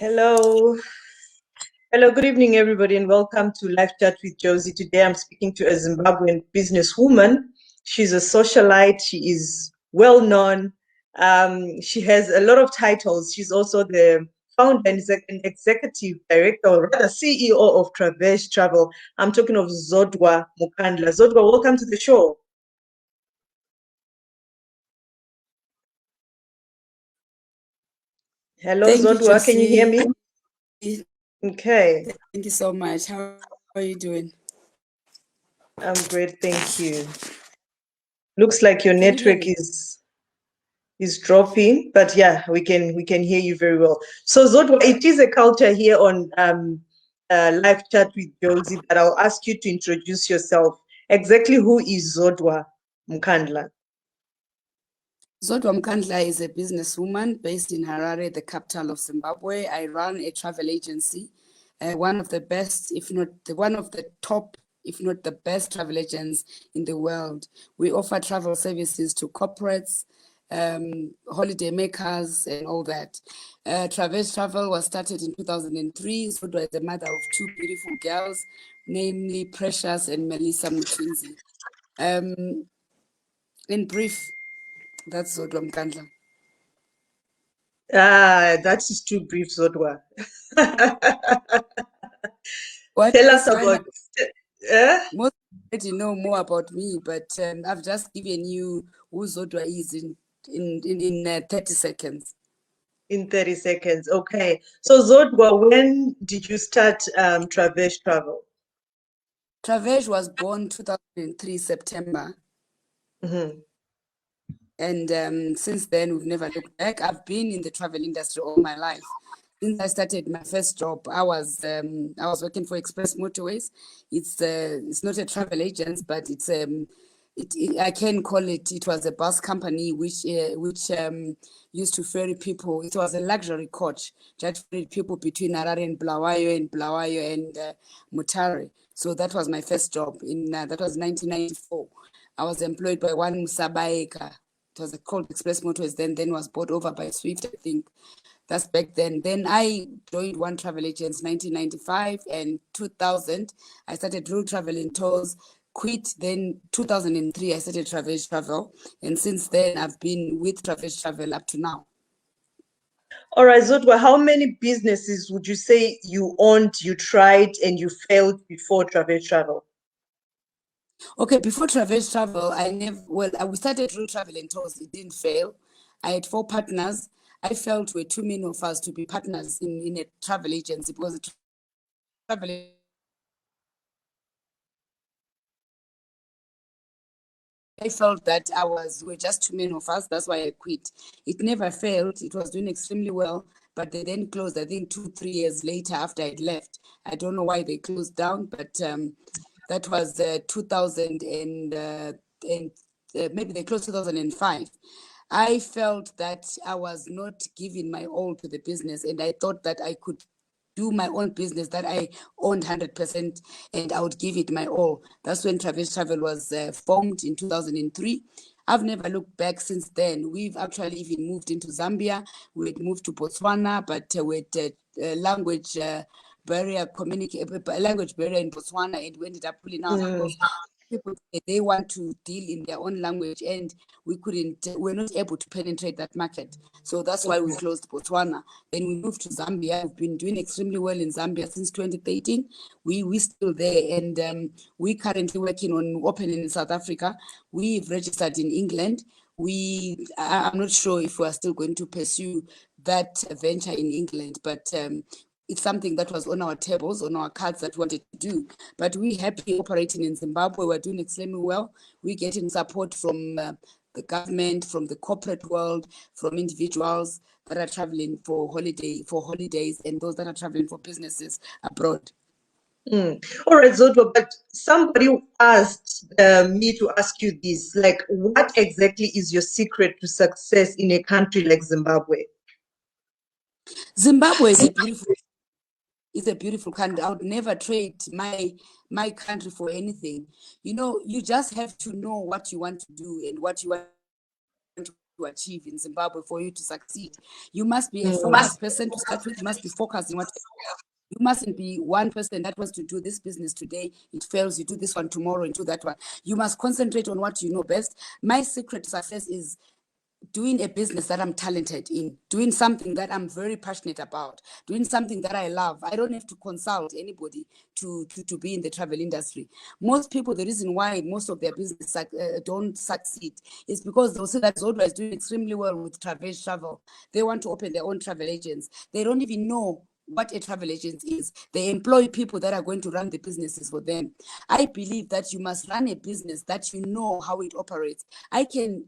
Hello. Hello, good evening, everybody, and welcome to Live Chat with Josie. Today I'm speaking to a Zimbabwean businesswoman. She's a socialite. She is well known. She has a lot of titles. She's also the founder and executive director, or rather CEO of Traverse Travel. I'm talking of Zodwa Mukandla. Zodwa, welcome to the show. Hello, Thank you, Zodwa. Can you hear me? Josie. Okay. Thank you so much. How are you doing? I'm great, thank you. Looks like your Can you hear network me? is dropping, but yeah, we can hear you very well. So Zodwa, it is a culture here on live chat with Josie that I'll ask you to introduce yourself. Exactly who is Zodwa Mkandla? Zodwa Mkandla is a businesswoman based in Harare, the capital of Zimbabwe. I run a travel agency, one of the best, if not one of the top, if not the best travel agents in the world. We offer travel services to corporates, holiday makers, and all that. Traverse Travel was started in 2003. Zodwa is the mother of two beautiful girls, namely Precious and Melissa Mutsinzi. In brief, that's Zodwa Mkandla. That is too brief, Zodwa. What Tell us else? about Most already know more about me, but I've just given you who Zodwa is in 30 seconds. in 30 seconds. Okay. So Zodwa, when did you start Traverse Travel? Traverse was born 2003 September. Mm-hmm. And since then, we've never looked back. I've been in the travel industry all my life. Since I started my first job, I was working for Express Motorways. It's not a travel agent, but I can call it. It was a bus company which used to ferry people. It was a luxury coach that ferried people between Harare and Bulawayo and Mutare. So that was my first job. That was 1994. I was employed by one Musabaeka. It was called Express Motors, then was bought over by Swift, I think. That's back then. Then I joined one travel agent 1995 and 2000. I started Road Travel in Tours, quit. Then 2003, I started Traverse Travel. And since then, I've been with Traverse Travel up to now. All right, Zodwa, how many businesses would you say you owned, you tried, and you failed before Traverse Travel? Okay, before Traverse Travel, we started Road Travel and Tours. It didn't fail. I had 4 partners. I felt we're too many of us to be partners in a travel agency because travel I felt that we're just too many of us. That's why I quit. It never failed. It was doing extremely well, but they then closed, I think 2-3 years later after I'd left. I don't know why they closed down, but that was 2000 and maybe they closed 2005. I felt that I was not giving my all to the business, and I thought that I could do my own business that I owned 100%, and I would give it my all. That's when Traverse Travel was formed in 2003. I've never looked back since then. We've actually even moved into Zambia. We had moved to Botswana, but with language barrier, language barrier in Botswana, and we ended up pulling out because people they want to deal in their own language, and we're not able to penetrate that market. So that's why we closed Botswana. Then we moved to Zambia. We've been doing extremely well in Zambia since 2013. We're still there, and we're currently working on opening in South Africa. We've registered in England. I'm not sure if we're still going to pursue that venture in England, but it's something that was on our tables, on our cards that we wanted to do. But we're happy operating in Zimbabwe. We're doing extremely well. We're getting support from the government, from the corporate world, from individuals that are traveling for holidays, and those that are traveling for businesses abroad. All right, Zodwa, but somebody asked me to ask you this, like, what exactly is your secret to success in a country like Zimbabwe? Zimbabwe is a beautiful country. I would never trade my country for anything. You just have to know what you want to do and what you want to to achieve in Zimbabwe for you to succeed. You must be a focused person to start with. You must be focused in what you mustn't be one person that wants to do this business today, it fails, you do this one tomorrow and do that one. You must concentrate on what you know best. My secret to success is doing a business that I'm talented in, doing something that I'm very passionate about, doing something that I love. I don't have to consult anybody to be in the travel industry. Most people, the reason why most of their business don't succeed is because they'll say that Zodwa is doing extremely well with travel. They want to open their own travel agents. They don't even know what a travel agent is. They employ people that are going to run the businesses for them. I believe that you must run a business that you know how it operates. I can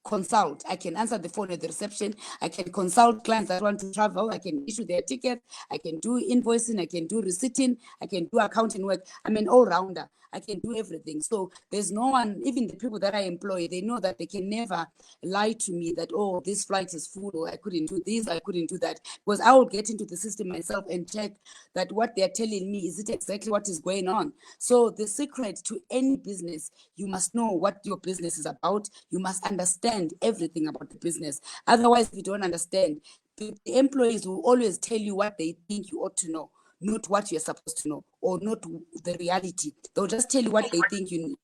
consult. I can answer the phone at the reception. I can consult clients that want to travel. I can issue their tickets. I can do invoicing. I can do receipting. I can do accounting work. I'm an all-rounder. I can do everything. So there's no one, even the people that I employ, they know that they can never lie to me that, oh, this flight is full, or I couldn't do this, I couldn't do that. Because I will get into the system myself and check that what they're telling me, is it exactly what is going on? So the secret to any business, you must know what your business is about. You must understand everything about the business. Otherwise, if you don't understand, the employees will always tell you what they think you ought to know, not what you're supposed to know, or not the reality. They'll just tell you what they think you know.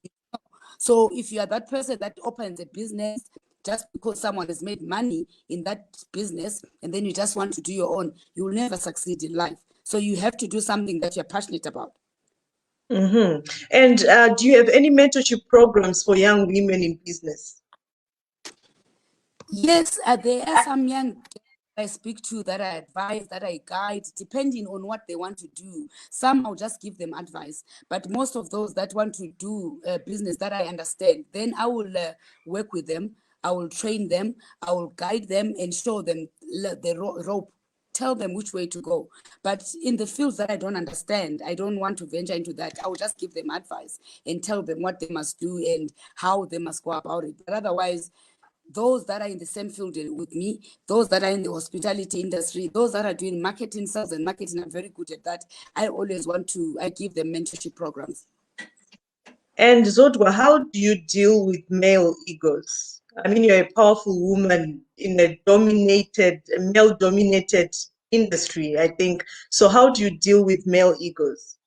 So if you are that person that opens a business just because someone has made money in that business, and then you just want to do your own, you will never succeed in life. So you have to do something that you're passionate about. And do you have any mentorship programs for young women in business? Yes, there are some young I speak to, that I advise, that I guide, depending on what they want to do. Some I'll just give them advice, but most of those that want to do business that I understand, then I will work with them. I will train them. I will guide them and show them the rope. Tell them which way to go. But in the fields that I don't understand, I don't want to venture into that. I will just give them advice and tell them what they must do and how they must go about it. But otherwise, those that are in the same field with me, those that are in the hospitality industry, those that are doing marketing, sales and marketing, are very good at that. I give them mentorship programs. And Zodwa, how do you deal with male egos? I mean, you're a powerful woman in a male-dominated industry, I think. So how do you deal with male egos?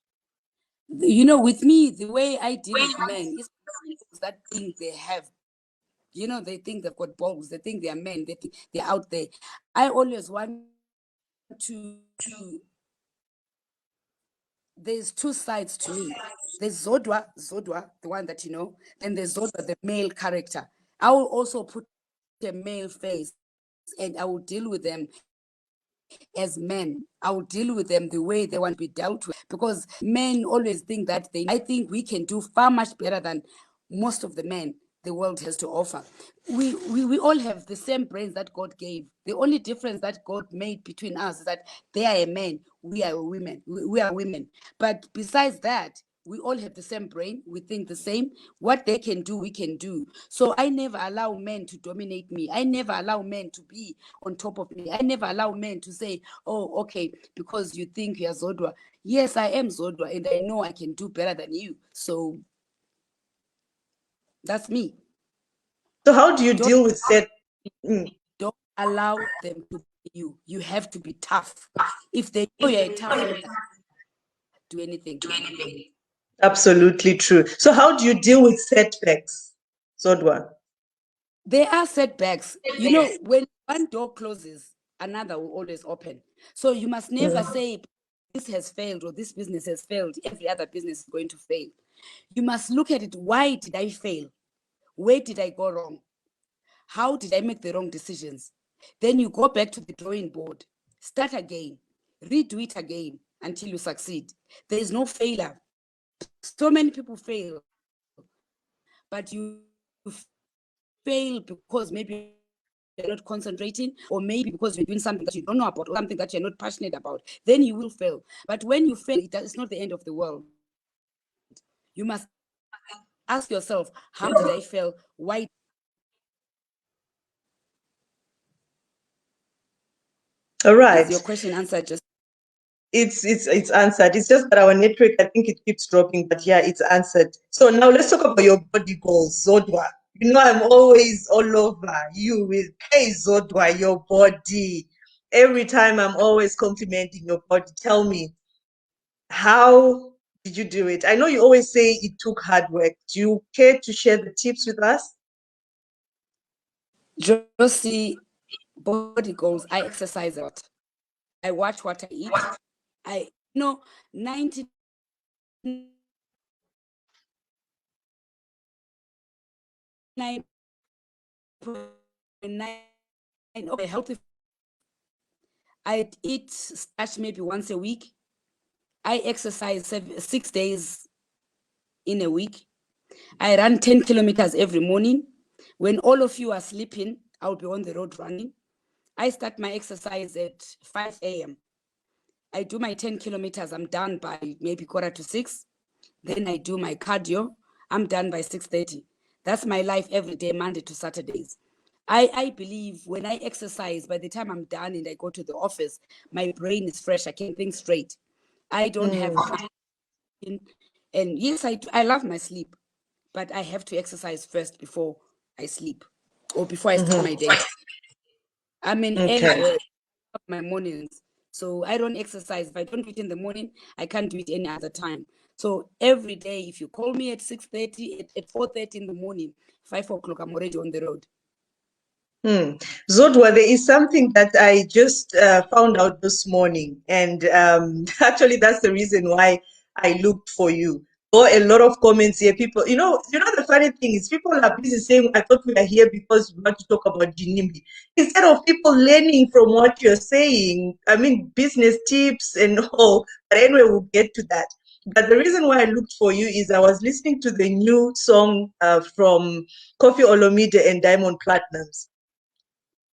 You know, with me, the way I deal with men is that thing they have. You know, they think they've got balls. They think they are men. They think they're out there. I always want to. There's two sides to me. There's Zodwa, the one that you know, and there's Zodwa, the male character. I will also put a male face, and I will deal with them as men. I will deal with them the way they want to be dealt with, because men always think that I think we can do far much better than most of the men the world has to offer. We all have the same brains that God gave. The only difference that God made between us is that they are a man, we are women. We are women. But besides that, we all have the same brain. We think the same. What they can do, we can do. So I never allow men to dominate me. I never allow men to be on top of me. I never allow men to say, oh, okay, because you think you're Zodwa. Yes, I am Zodwa, and I know I can do better than you. So that's me. So how do you deal with that? Don't allow them to be you. You have to be tough. If they know you're a tough man, do anything. Absolutely true. So how do you deal with setbacks, Zodwa? There are setbacks. You know, when one door closes, another will always open. So you must never say, this has failed or this business has failed. Every other business is going to fail. You must look at it. Why did I fail? Where did I go wrong? How did I make the wrong decisions? Then you go back to the drawing board, start again, redo it again until you succeed. There is no failure. So many people fail, but you fail because maybe you're not concentrating, or maybe because you're doing something that you don't know about, or something that you're not passionate about. Then you will fail. But when you fail, it's not the end of the world. You must ask yourself, how did I fail? Why? All right. Is your question answered? Just It's answered. It's just that our network, I think it keeps dropping, but yeah, it's answered. So now let's talk about your body goals, Zodwa. You know, I'm always all over you with, hey, Zodwa, your body. Every time I'm always complimenting your body. Tell me, how did you do it? I know you always say it took hard work. Do you care to share the tips with us? Josie, body goals, I exercise a lot. I watch what I eat. 99.9 of a healthy. I eat starch maybe once a week. I exercise 6 days in a week. I run 10 kilometers every morning. When all of you are sleeping, I'll be on the road running. I start my exercise at 5 a.m. I do my 10 kilometers. I'm done by maybe 5:45. Then I do my cardio. I'm done by 6:30. That's my life every day, Monday to Saturdays. I believe when I exercise, by the time I'm done and I go to the office, my brain is fresh. I can think straight. I don't have and yes, I love my sleep, but I have to exercise first before I sleep or before I start my day. I'm an early Okay. bird of my mornings. So I don't exercise. If I don't do it in the morning, I can't do it any other time. So every day, if you call me at 6:30, at 4:30 in the morning, 5 o'clock, I'm already on the road. Zodwa, there is something that I just found out this morning, and actually, that's the reason why I looked for you. Or a lot of comments here. People, the funny thing is, people are busy saying, "I thought we are here because we want to talk about Ginimbi," instead of people learning from what you're saying. I mean, business tips and all. But anyway, we'll get to that. But the reason why I looked for you is I was listening to the new song from Kofi Olomide and Diamond Platnumz.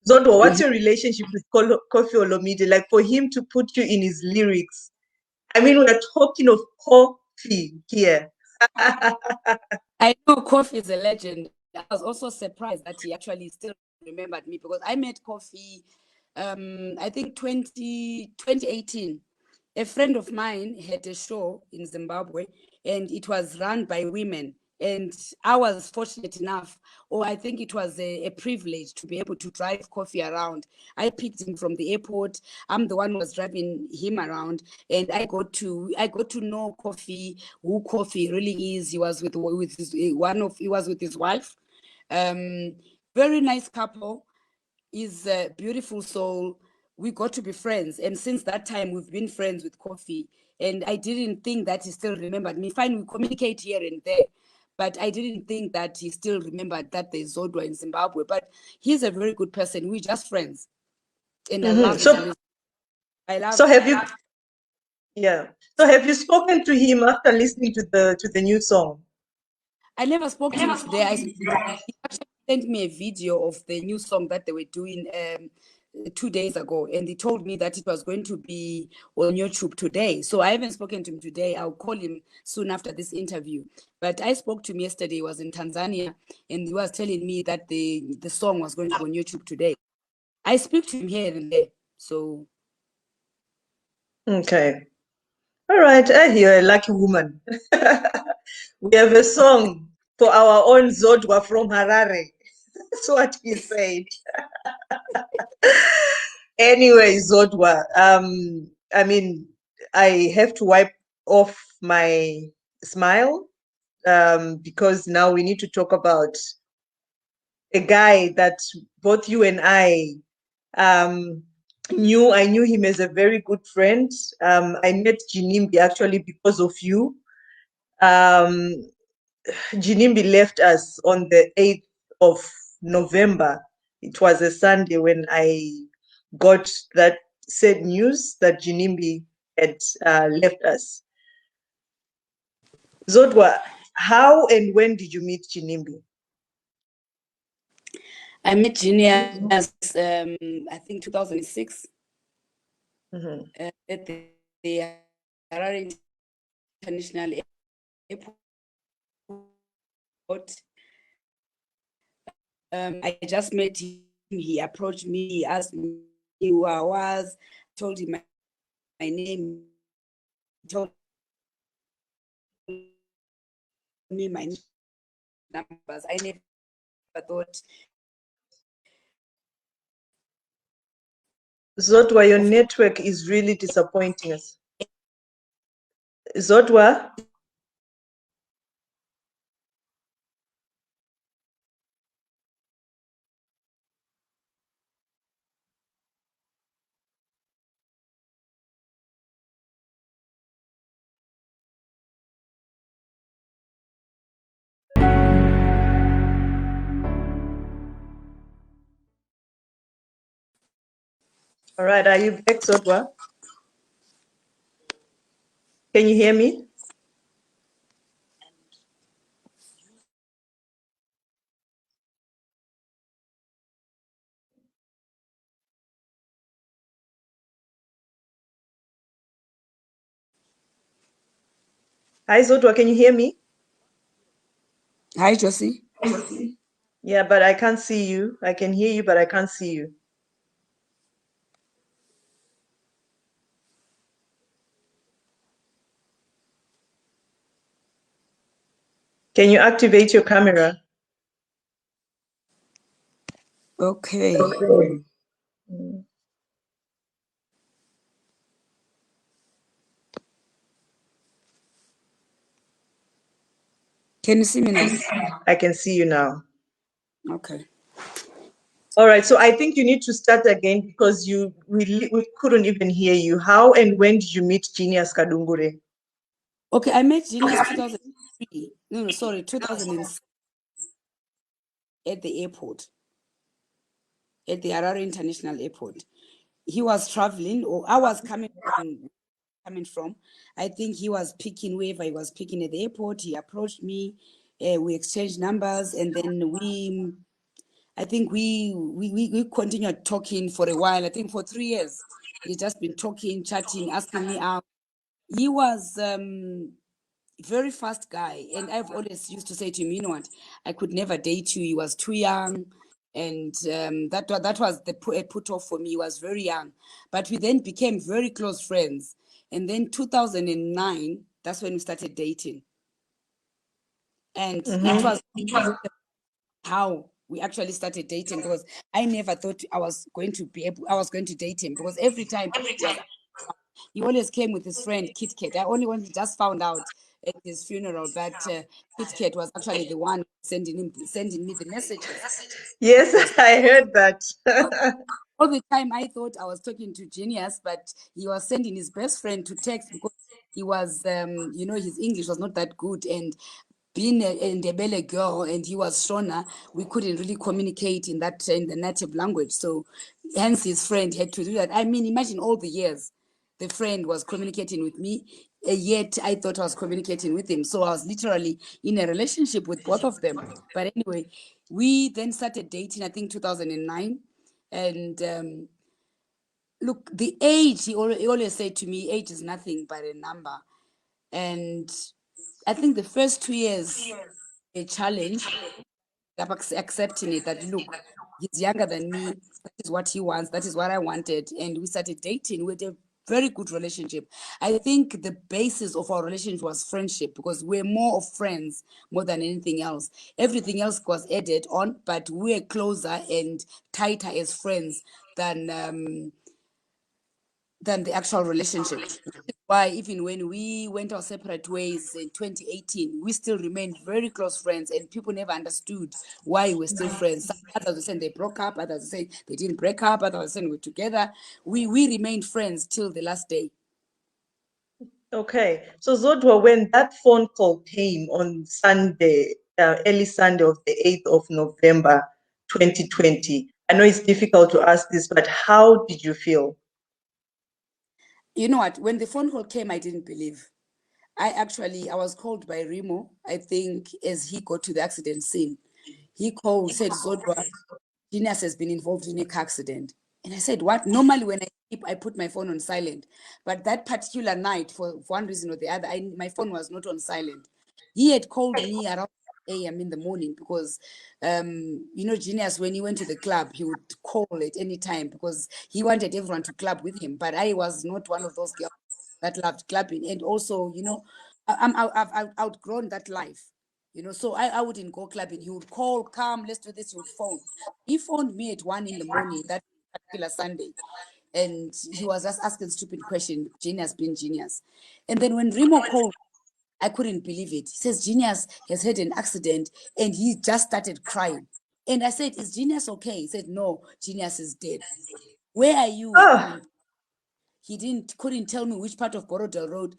Zodwa, what's your relationship with Kofi Olomide? Like for him to put you in his lyrics. I mean, we're talking of coffee here. I know Kofi is a legend. I was also surprised that he actually still remembered me because I met Kofi, I think 2018. A friend of mine had a show in Zimbabwe and it was run by women. And I was fortunate enough, or I think it was a privilege to be able to drive Kofi around. I picked him from the airport. I'm the one who was driving him around, and I got to know Kofi, who Kofi really is. He was he was with his wife. Very nice couple. Is a beautiful soul. We got to be friends, and since that time we've been friends with Kofi. And I didn't think that he still remembered me. Fine, we communicate here and there, but I didn't think that he still remembered that there's Zodwa in Zimbabwe. But he's a very good person. We're just friends, and I love his music. I love. So have you, yeah. So have you spoken to him after listening to the new song? I never spoke to him today. He actually sent me a video of the new song that they were doing 2 days ago, and he told me that it was going to be on YouTube today. So I haven't spoken to him today. I'll call him soon after this interview. But I spoke to him yesterday. He was in Tanzania, and he was telling me that the song was going to be on YouTube today. I speak to him here and there. So Okay. All right. You're a lucky woman. We have a song for our own Zodwa from Harare. That's what he said. Anyway, Zodwa, I mean, I have to wipe off my smile because now we need to talk about a guy that both you and I um, knew. I knew him as a very good friend. I met Ginimbi actually because of you. Um, Ginimbi left us on the 8th of November. It was a Sunday when I got that sad news that Ginimbi had left us. Zodwa, how and when did you meet Ginimbi? I met Genius, I think 2006 at the Harare International Airport. I just met him. He approached me. He asked me who I was. Told him my name. He told me my numbers. I never thought. Zodwa, your network is really disappointing us. Zodwa? All right, are you back, Zodwa? Can you hear me? Hi, Zodwa, can you hear me? Hi, Josie. Yeah, but I can't see you. I can hear you, but I can't see you. Can you activate your camera? Okay. Can you see me now? I can see you now. Okay. All right, so I think you need to start again because we couldn't even hear you. How and when did you meet Genius Kadungure? Okay, I met Genius 2003. No, sorry, 2006 at the airport, at the Harare International Airport. He was traveling, or I was coming from. I think he was picking wherever he was picking at the airport. He approached me. We exchanged numbers, and then I think we continued talking for a while. I think for 3 years. He's just been talking, chatting, asking me out. He was very fast guy, and I've always used to say to him, you know what, I could never date you. He was too young, and that was the put off for me. He was very young, but we then became very close friends. And then 2009, that's when we started dating, and it was how we actually started dating, because I never thought I was going to date him, because every time he always came with his friend Kit Kat. I only just found out at his funeral that Kit Kat was actually the one sending me the messages. Yes, I heard that. All the time I thought I was talking to Genius, but he was sending his best friend to text, because he was, his English was not that good, and being a Ndebele girl and he was Shona, we couldn't really communicate in the native language. So hence his friend had to do that. I mean, imagine all the years the friend was communicating with me, yet I thought I was communicating with him. So I was literally in a relationship with both of them. But anyway, we then started dating, I think 2009. And look, the age, he always said to me, age is nothing but a number. And I think the first 2 years, a challenge, accepting it, that look, he's younger than me. That is what he wants. That is what I wanted. And we started dating. We had a very good relationship. I think the basis of our relationship was friendship, because we're more of friends more than anything else. Everything else was added on, but we're closer and tighter as friends than the actual relationship. Why, even when we went our separate ways in 2018, we still remained very close friends, and people never understood why we're still friends. Some others were saying they broke up, others were saying they didn't break up, others were saying we're together. We remained friends till the last day. Okay, so Zodwa, when that phone call came on Sunday, early Sunday of the 8th of November, 2020, I know it's difficult to ask this, but how did you feel? You know what? When the phone call came, I didn't believe. I was called by Remo, I think, as he got to the accident scene. He called, said, Zodwa, Genius has been involved in a car accident. And I said, what? Normally when I sleep, I put my phone on silent. But that particular night, for one reason or the other, my phone was not on silent. He had called me around a.m. in the morning, because, Genius, when he went to the club, he would call at any time, because he wanted everyone to club with him. But I was not one of those girls that loved clubbing. And also, I've outgrown that life. You know, so I wouldn't go clubbing. He would call, come, let's do this. He would phone. He phoned me at 1 in the morning that particular Sunday. And he was just asking stupid question, Genius being Genius. And then when Remo called, I couldn't believe it. He says, Genius has had an accident and he just started crying. And I said, is Genius okay? He said, no, Genius is dead. Where are you? Oh. I mean, he couldn't tell me which part of Borodale Road.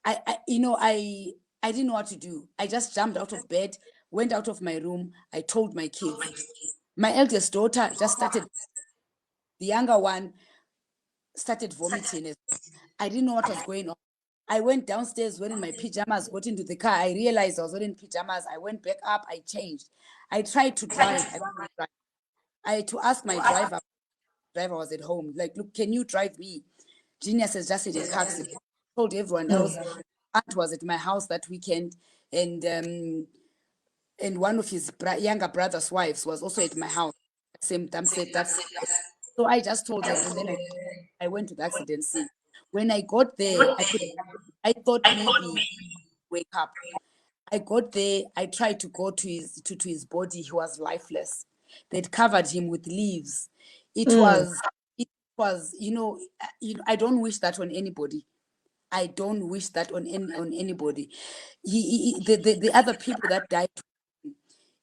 I didn't know what to do. I just jumped out of bed, went out of my room. I told my kids. My eldest daughter just started, the younger one started vomiting. I didn't know what was going on. I went downstairs wearing my pajamas, got into the car. I realized I was wearing pajamas. I went back up. I changed. I tried to drive. I had to ask my driver. Driver was at home. Like, look, can you drive me? Genius has just had a car accident. Told everyone else. Aunt was at my house that weekend, and one of his younger brother's wives was also at my house. Same time said that's. So I just told them, and then I went to the accident scene. When I got there, I thought maybe wake up. I got there. I tried to go to his body. He was lifeless. They'd covered him with leaves. It was, I don't wish that on anybody. I don't wish that on anybody. The other people that died,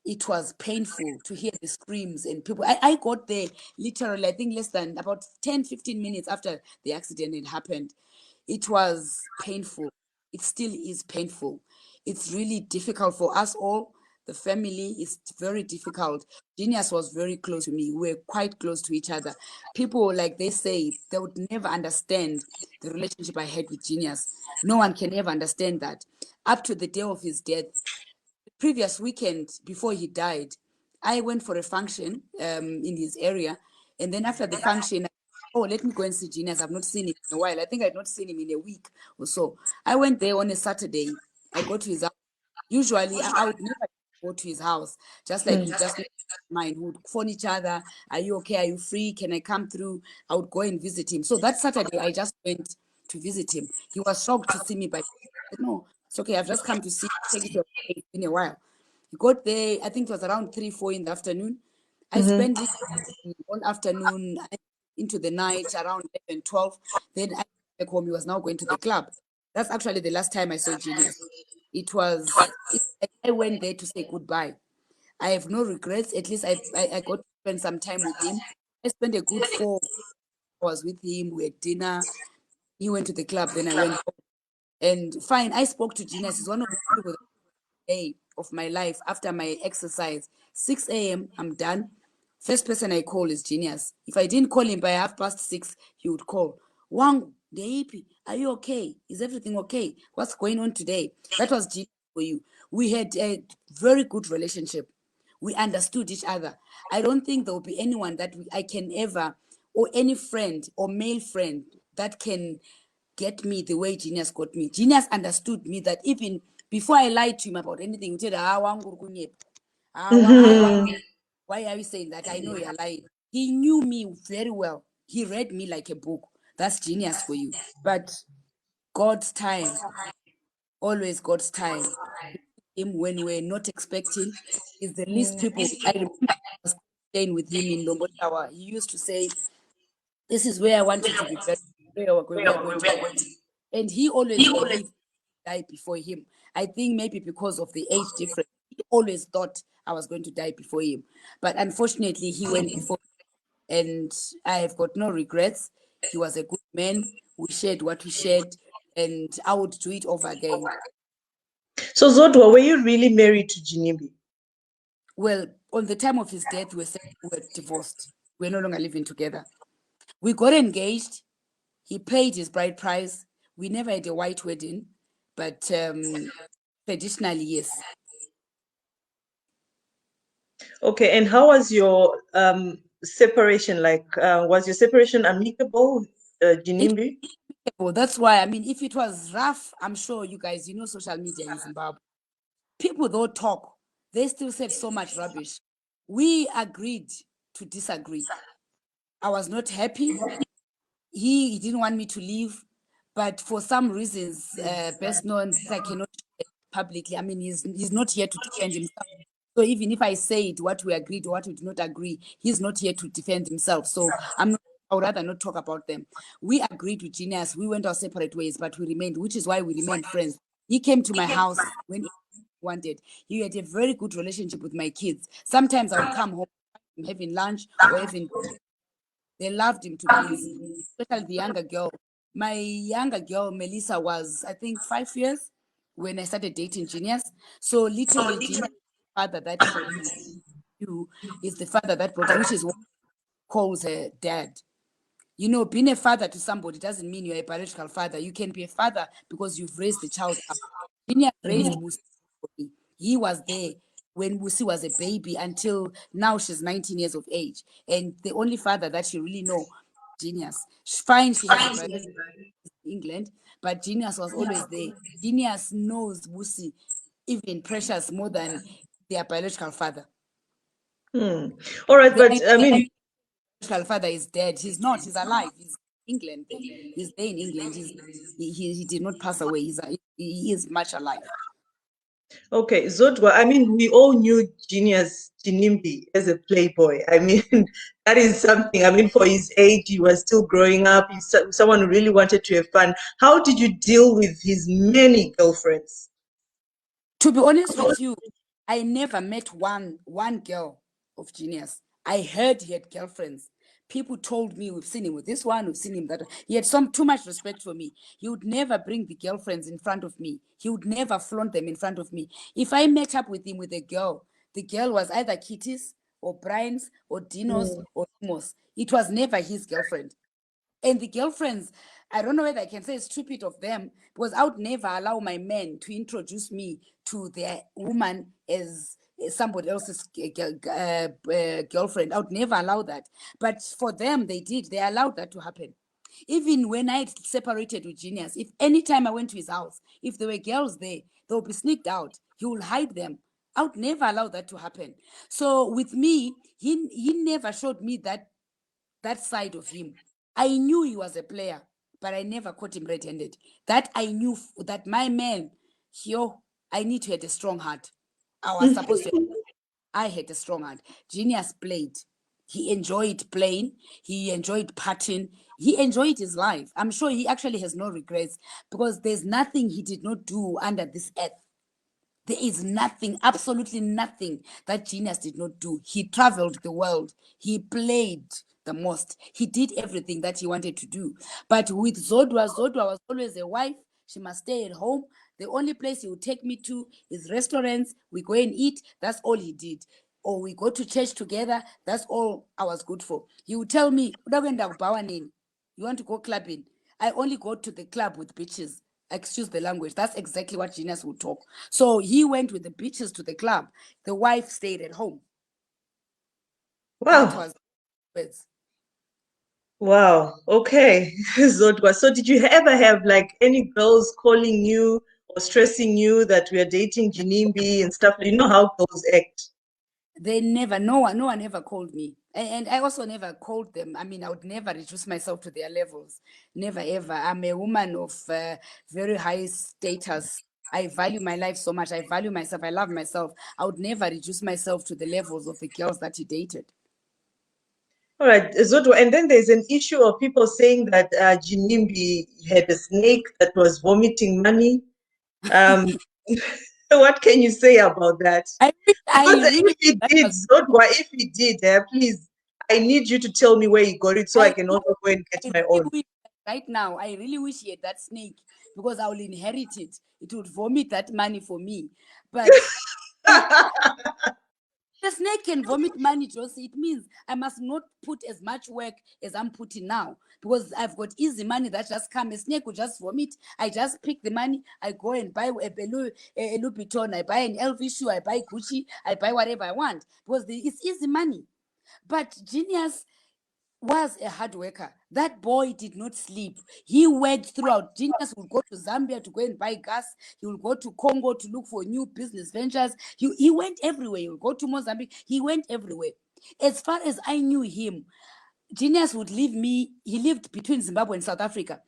it was painful to hear the screams and people. I got there literally, I think less than about 10-15 minutes after the accident had happened. It was painful. It still is painful. It's really difficult for us all. The family is very difficult. Genius was very close to me. We were quite close to each other. People, like they say, they would never understand the relationship I had with Genius. No one can ever understand that. Up to the day of his death, previous weekend before he died, I went for a function in his area. And then after the function, let me go and see Genius. I've not seen him in a while. I think I'd not seen him in a week or so. I went there on a Saturday. I go to his house. Usually, I would never go to his house. Just like you just mine, we would phone each other. Are you okay? Are you free? Can I come through? I would go and visit him. So that Saturday, I just went to visit him. He was shocked to see me, but I said, no, it's okay. I've just come to see, take it away in a while. He got there, I think it was around 3-4 in the afternoon. I spent it all afternoon into the night, around 11-12. Then I back home. He was now going to the club. That's actually the last time I saw Genius. I went there to say goodbye. I have no regrets. At least I got to spend some time with him. I spent a good 4 hours with him. We had dinner. He went to the club. Then I went home. And fine, I spoke to Genius. He's one of the people day of my life after my exercise. 6 a.m. I'm done. First person I call is Genius. If I didn't call him by 6:30, he would call. Wang, the are you okay? Is everything okay? What's going on today? That was Genius for you. We had a very good relationship. We understood each other. I don't think there will be anyone that I can ever, or any friend or male friend that can get me the way Genius got me. Genius understood me that even before I lied to him about anything, he said, why are you saying that? I know you're lying. He knew me very well. He read me like a book. That's Genius for you. But God's time, always God's time. Him when we're not expecting is the least people. I remember I was staying with him in Lombo Tower. He used to say, this is where I want you to be better, where we are going to be. And he always believed I die before him. I think maybe because of the age difference, he always thought I was going to die before him. But unfortunately, he went before, and I have got no regrets. He was a good man. We shared what we shared, and I would do it over again. So Zodwa, were you really married to Ginimbi? Well, on the time of his death, we were divorced. We're no longer living together. We got engaged. He paid his bride price. We never had a white wedding, but traditionally, yes. Okay, and how was your separation like? Was your separation amicable, Ginimbi? Well, that's why, I mean, if it was rough, I'm sure you guys, social media in Zimbabwe. People don't talk. They still said so much rubbish. We agreed to disagree. I was not happy. He didn't want me to leave, but for some reasons, best known, I cannot share, publicly. I mean, he's not here to defend himself. So even if I said what we agreed or what we did not agree, he's not here to defend himself. So I would rather not talk about them. We agreed with Genius. We went our separate ways, but we remained, which is why we remained friends. He came to my house when he wanted. He had a very good relationship with my kids. Sometimes I would come home having lunch or having. They loved him to pieces, especially the younger girl. My younger girl, Melissa, was, I think, 5 years when I started dating Genius. So literally, Genius, father that he knew is the father that brought her, which is what he calls her dad. You know, being a father to somebody doesn't mean you're a biological father. You can be a father because you've raised the child up. Genius raised Musi. He was there when Musi was a baby until now she's 19 years of age. And the only father that she really know, Genius. Fine, she has a biological in England, but Genius was always there. Genius knows Musi even precious more than their biological father. All right, but I mean, biological father is dead. He's not. He's alive. He's in England. There. He's there in England. He did not pass away. He is much alive. okay, Zodwa, I mean, we all knew Genius Ginimbi as a playboy. I mean, that is something. I mean, for his age, he was still growing up. He's someone who really wanted to have fun. How did you deal with his many girlfriends? To be honest with you, I never met one girl of Genius. I heard he had girlfriends. People told me, we've seen him with this one, we've seen him that one. He had too much respect for me. He would never bring the girlfriends in front of me. He would never flaunt them in front of me. If I met up with him with a girl, the girl was either Kitty's or Brian's or Dino's or Timos. It was never his girlfriend. And the girlfriends, I don't know whether I can say it's stupid of them, because I would never allow my men to introduce me to their woman as somebody else's girlfriend. I would never allow that. But for them, they did. They allowed that to happen. Even when I separated with Genius, if anytime I went to his house, if there were girls there, they'll be sneaked out. He will hide them. I would never allow that to happen. So with me, he never showed me that side of him. I knew he was a player, but I never caught him red-handed. That I knew that my man, I need to have a strong heart. I was supposed to. I had a strong heart. Genius played. He enjoyed playing. He enjoyed partying. He enjoyed his life. I'm sure he actually has no regrets because there's nothing he did not do under this earth. There is nothing, absolutely nothing that Genius did not do. He traveled the world. He played the most. He did everything that he wanted to do. But with Zodwa was always a wife. She must stay at home. The only place he would take me to is restaurants. We go and eat. That's all he did. Or we go to church together. That's all I was good for. He would tell me, you want to go clubbing? I only go to the club with bitches. Excuse the language. That's exactly what Genius would talk. So he went with the bitches to the club. The wife stayed at home. That Wow. was words. Wow. Okay. Zodwa. So did you ever have like any girls calling you or stressing you that we are dating Ginimbi and stuff? You know how girls act. They never, no one ever called me. And I also never called them. I mean, I would never reduce myself to their levels. Never, ever. I'm a woman of very high status. I value my life so much. I value myself. I love myself. I would never reduce myself to the levels of the girls that he dated. All right, Zodwa. And then there's an issue of people saying that Ginimbi had a snake that was vomiting money. What can you say about that? I Because really if he that did, was Zodwa, if he did, please, I need you to tell me where he got it so I I can also go and get I my really own. wish right now, I really wish he had that snake because I will inherit it. It would vomit that money for me. But the snake can vomit money, Josie. It means I must not put as much work as I'm putting now because I've got easy money that just come. A snake will just vomit. I just pick the money. I go and buy a Louis Vuitton. I buy an LV shoe. I buy Gucci. I buy whatever I want because it's easy money. But Genius was a hard worker. That boy did not sleep. He worked throughout. Genius would go to Zambia to go and buy gas. He would go to Congo to look for new business ventures. He went everywhere. He would go to Mozambique. He went everywhere. As far as I knew him, Genius would leave me. He lived between Zimbabwe and South Africa.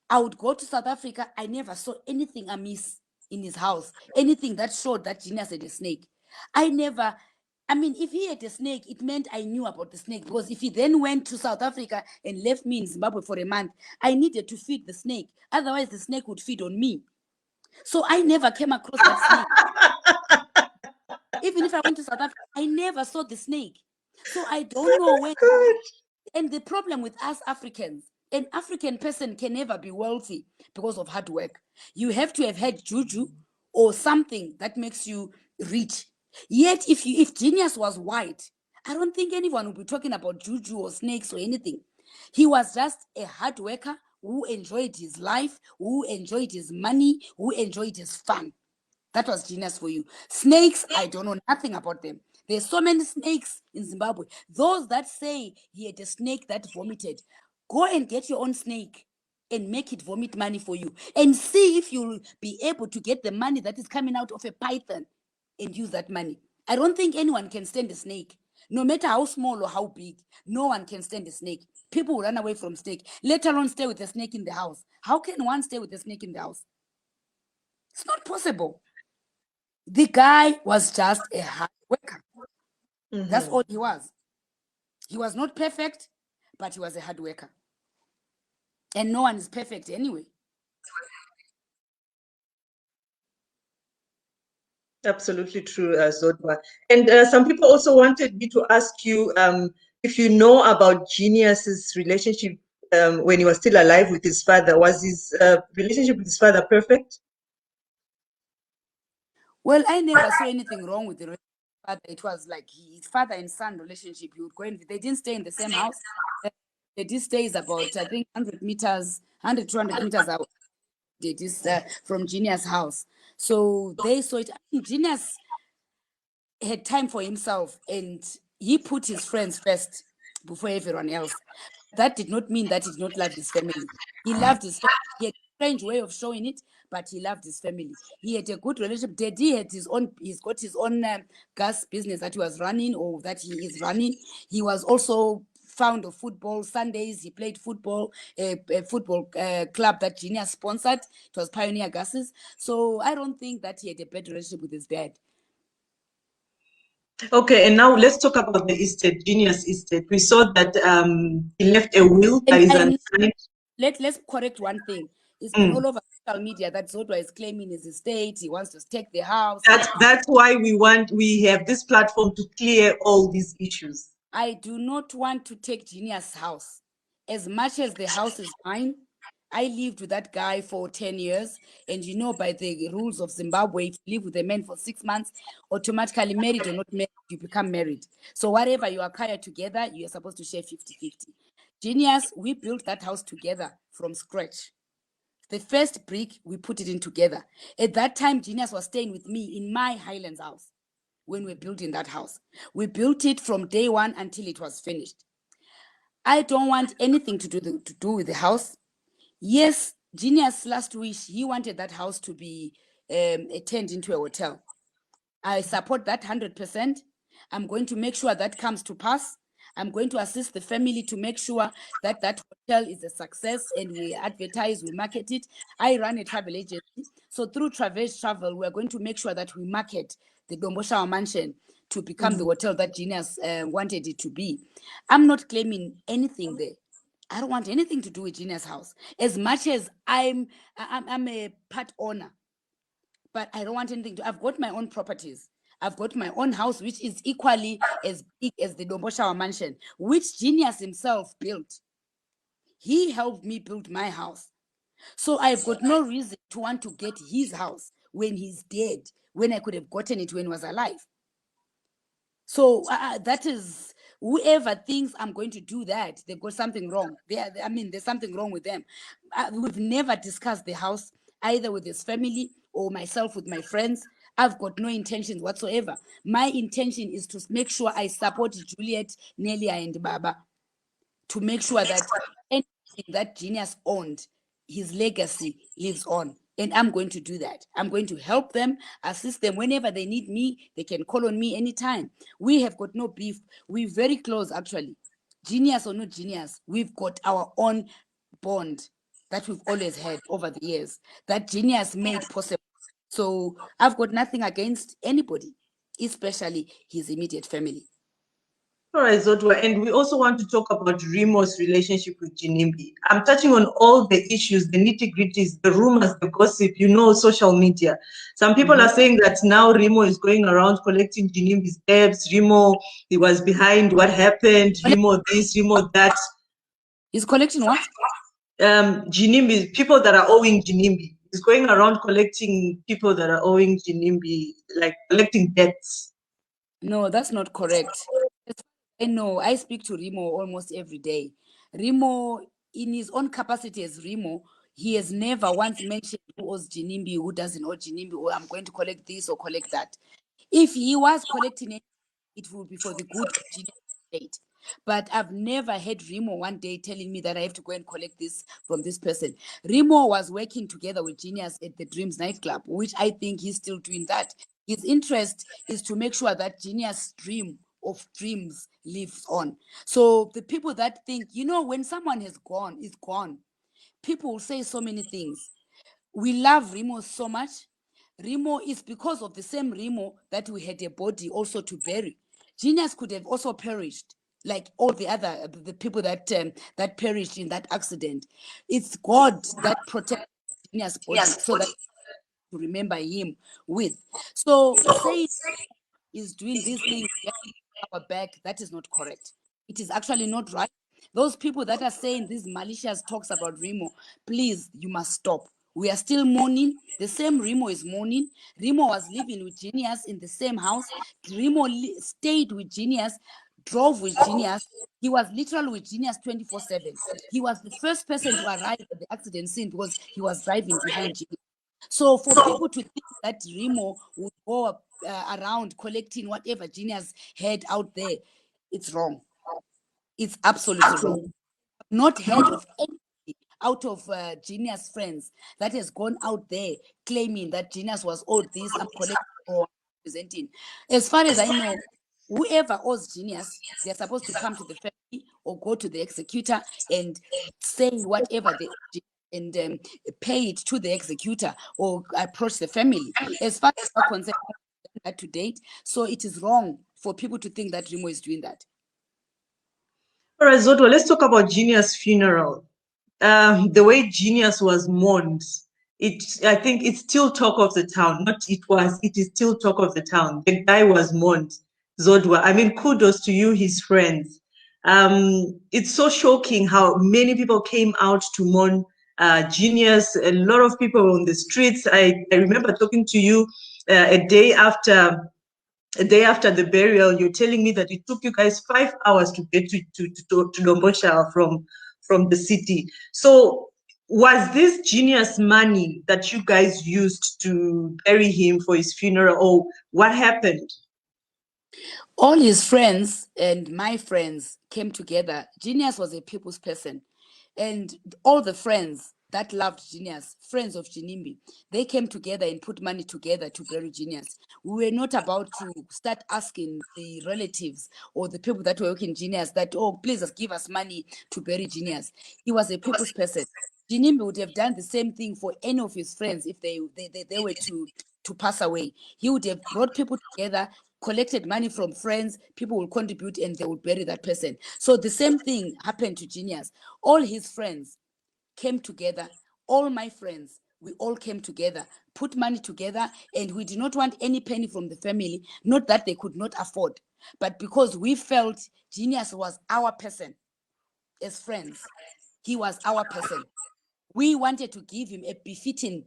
I would go to South Africa. I never saw anything amiss. in his house, anything that showed that Genius had a snake. If he had a snake, it meant I knew about the snake, because if he then went to South Africa and left me in Zimbabwe for a month, I needed to feed the snake. Otherwise, the snake would feed on me. So I never came across that snake. Even if I went to South Africa, I never saw the snake. So I don't know when. And the problem with us Africans, an African person can never be wealthy because of hard work. You have to have had juju or something that makes you rich. Yet, if Genius was white, I don't think anyone would be talking about juju or snakes or anything. He was just a hard worker who enjoyed his life, who enjoyed his money, who enjoyed his fun. That was Genius for you. Snakes, I don't know nothing about them. There's so many snakes in Zimbabwe. Those that say he had a snake that vomited, go and get your own snake and make it vomit money for you, and see if you'll be able to get the money that is coming out of a python and use that money. I don't think anyone can stand a snake, no matter how small or how big. No one can stand a snake. People will run away from snake, let alone stay with a snake in the house. How can one stay with a snake in the house? It's not possible. The guy was just a hard worker. That's all he was. He was not perfect, but he was a hard worker. And no one is perfect anyway. Absolutely true, Zodwa. And some people also wanted me to ask you if you know about Genius's relationship when he was still alive with his father. Was his relationship with his father perfect? Well, I never saw anything wrong with the relationship. It was like his father and son relationship. He would go in, they didn't stay in the same house. They did stays about, I think, 100 meters, 100, 200 meters out. They just from Genius' house. So they saw it. Genius had time for himself, and he put his friends first before everyone else. That did not mean that he did not love his family. He loved his family. He had a strange way of showing it, but he loved his family. He had a good relationship. Daddy had he's got his own gas business that he was running, or that he is running. He was also fond of football. Sundays he played football, a football club that Genius sponsored. It was Pioneer Gases. So I don't think that he had a bad relationship with his dad. Okay, and now let's talk about the estate, Genius estate. We saw that he left a will that is unsigned. Let's correct one thing. It's been all over social media that Zodwa is claiming his estate. He wants to take the house. That's why we have this platform to clear all these issues. I do not want to take Genius' house. As much as the house is mine, I lived with that guy for 10 years. And by the rules of Zimbabwe, if you live with a man for 6 months, automatically married or not married, you become married. So whatever you acquire together, you're supposed to share 50-50. Genius, we built that house together from scratch. The first brick, we put it in together. At that time, Genius was staying with me in my Highlands house when we were building that house. We built it from day one until it was finished. I don't want anything to do with the house. Yes, Genius' last wish, he wanted that house to be turned into a hotel. I support that 100%. I'm going to make sure that comes to pass. I'm going to assist the family to make sure that that hotel is a success, and we advertise, we market it. I run a travel agency. So through Travel, we're going to make sure that we market the Domboshawa mansion to become the hotel that Genius wanted it to be. I'm not claiming anything there. I don't want anything to do with Genius' house. As much as I'm a part owner, but I don't want anything to. I've got my own properties. I've got my own house, which is equally as big as the Domboshawa mansion, which Genius himself built. He helped me build my house. So I've got no reason to want to get his house when he's dead, when I could have gotten it when he was alive. So that is, whoever thinks I'm going to do that, they've got something wrong. There's something wrong with them. We've never discussed the house, either with his family or myself with my friends. I've got no intentions whatsoever. My intention is to make sure I support Juliet, Nelia, and Baba, to make sure that anything that Genius owned, his legacy lives on. And I'm going to do that. I'm going to help them, assist them whenever they need me. They can call on me anytime. We have got no beef. We're very close, actually. Genius or not Genius, we've got our own bond that we've always had over the years, that Genius made possible. So I've got nothing against anybody, especially his immediate family. All right, Zodwa, and we also want to talk about Remo's relationship with Ginimbi. I'm touching on all the issues, the nitty-gritties, the rumors, the gossip, social media. Some people are saying that now Remo is going around collecting Ginimbi's debts. Remo, he was behind what happened. Remo this, Remo that. He's collecting what? Ginimbi, people that are owing Ginimbi. He's going around collecting people that are owing Ginimbi, like collecting debts. No, that's not correct. I know, I speak to Remo almost every day. Remo, in his own capacity as Remo, he has never once mentioned who owes Ginimbi, who doesn't owe Ginimbi, or I'm going to collect this or collect that. If he was collecting it, it would be for the good of Ginimbi state. But I've never had Remo one day telling me that I have to go and collect this from this person. Remo was working together with Genius at the Dreams nightclub, which I think he's still doing that. His interest is to make sure that Genius' dream of dreams lives on. So the people that think, when someone is gone, people will say so many things. We love Remo so much. Remo is because of the same Remo that we had a body also to bury. Genius could have also perished, like all the people that that perished in that accident. It's God that protects Genius' body so that to remember him with. So say is doing these things our back, that is not correct. It is actually not right. Those people that are saying these malicious talks about Remo, please, you must stop. We are still mourning. The same Remo is mourning. Remo was living with Genius in the same house. Remo stayed with Genius, drove with Genius. He was literally with Genius 24/7. He was the first person to arrive at the accident scene because he was driving behind Genius. So for people to think that Remo would go around collecting whatever Genius had out there, it's wrong. It's absolutely wrong. Not heard of anybody out of Genius friends that has gone out there claiming that Genius was owed this, I'm collecting or presenting. As far as I know, whoever owes Genius, they're supposed to come to the family or go to the executor and say whatever they and pay it to the executor or approach the family. As far as we're concerned, that to date, so it is wrong for people to think that Remo is doing that. All right, Zodwa, let's talk about Genius' funeral. The way Genius was mourned, I think it's still talk of the town. It is still talk of the town. The guy was mourned, Zodwa. I mean, kudos to you, his friends. It's so shocking how many people came out to mourn Genius. A lot of people on the streets. I remember talking to you a day after the burial. You're telling me that it took you guys 5 hours to get to Lombosha from the city. So was this Genius money that you guys used to bury him for his funeral, or what happened? All his friends and my friends came together. Genius was a people's person. And all the friends that loved Genius, friends of Ginimbi, they came together and put money together to bury Genius. We were not about to start asking the relatives or the people that were working Genius that, oh, please just give us money to bury Genius. He was a people's person. Ginimbi would have done the same thing for any of his friends if they were to pass away. He would have brought people together, collected money from friends, people will contribute and they would bury that person. So the same thing happened to Genius. All his friends came together, all my friends, we all came together, put money together, and we did not want any penny from the family, not that they could not afford, but because we felt Genius was our person as friends. He was our person. We wanted to give him a befitting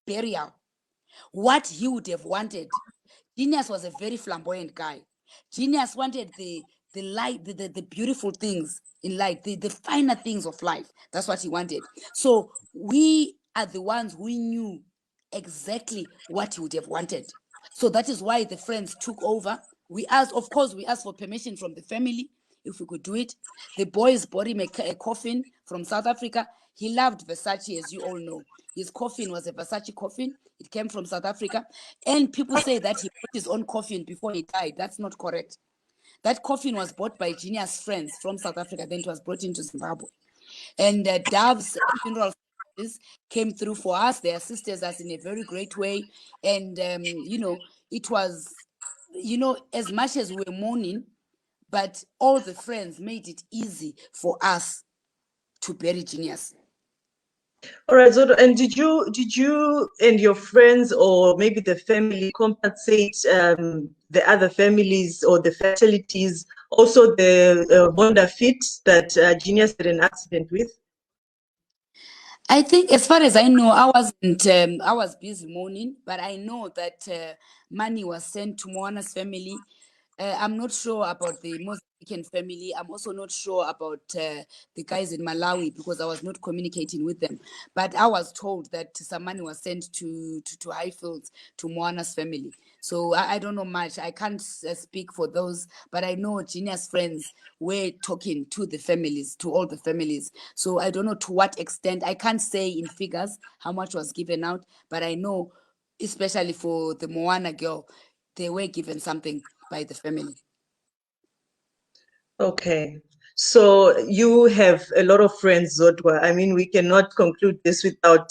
burial, what he would have wanted. Genius was a very flamboyant guy. Genius wanted the light, the beautiful things in life, the finer things of life. That's what he wanted. So we are the ones who knew exactly what he would have wanted. So that is why the friends took over. We asked for permission from the family if we could do it. The boys bought him a coffin from South Africa. He loved Versace, as you all know. His coffin was a Versace coffin. It came from South Africa. And people say that he bought his own coffin before he died. That's not correct. That coffin was bought by Genius friends from South Africa. Then it was brought into Zimbabwe. And Dove's funeral families came through for us. They assisted us in a very great way. And, it was, as much as we were mourning, but all the friends made it easy for us to bury Genius. All right, Zodwa, and did you and your friends or maybe the family compensate the other families or the fatalities, also the Honda Fit that Genius had an accident with? I think, as far as I know, I was busy mourning, but I know that money was sent to Moana's family. I'm not sure about the Mozambican family. I'm also not sure about the guys in Malawi because I was not communicating with them. But I was told that some money was sent to Highfields, to Moana's family. So I don't know much. I can't speak for those, but I know Genius friends were talking to the families, to all the families. So I don't know to what extent. I can't say in figures how much was given out, but I know, especially for the Moana girl, they were given something by the family. Okay. So you have a lot of friends, Zodwa. I mean, we cannot conclude this without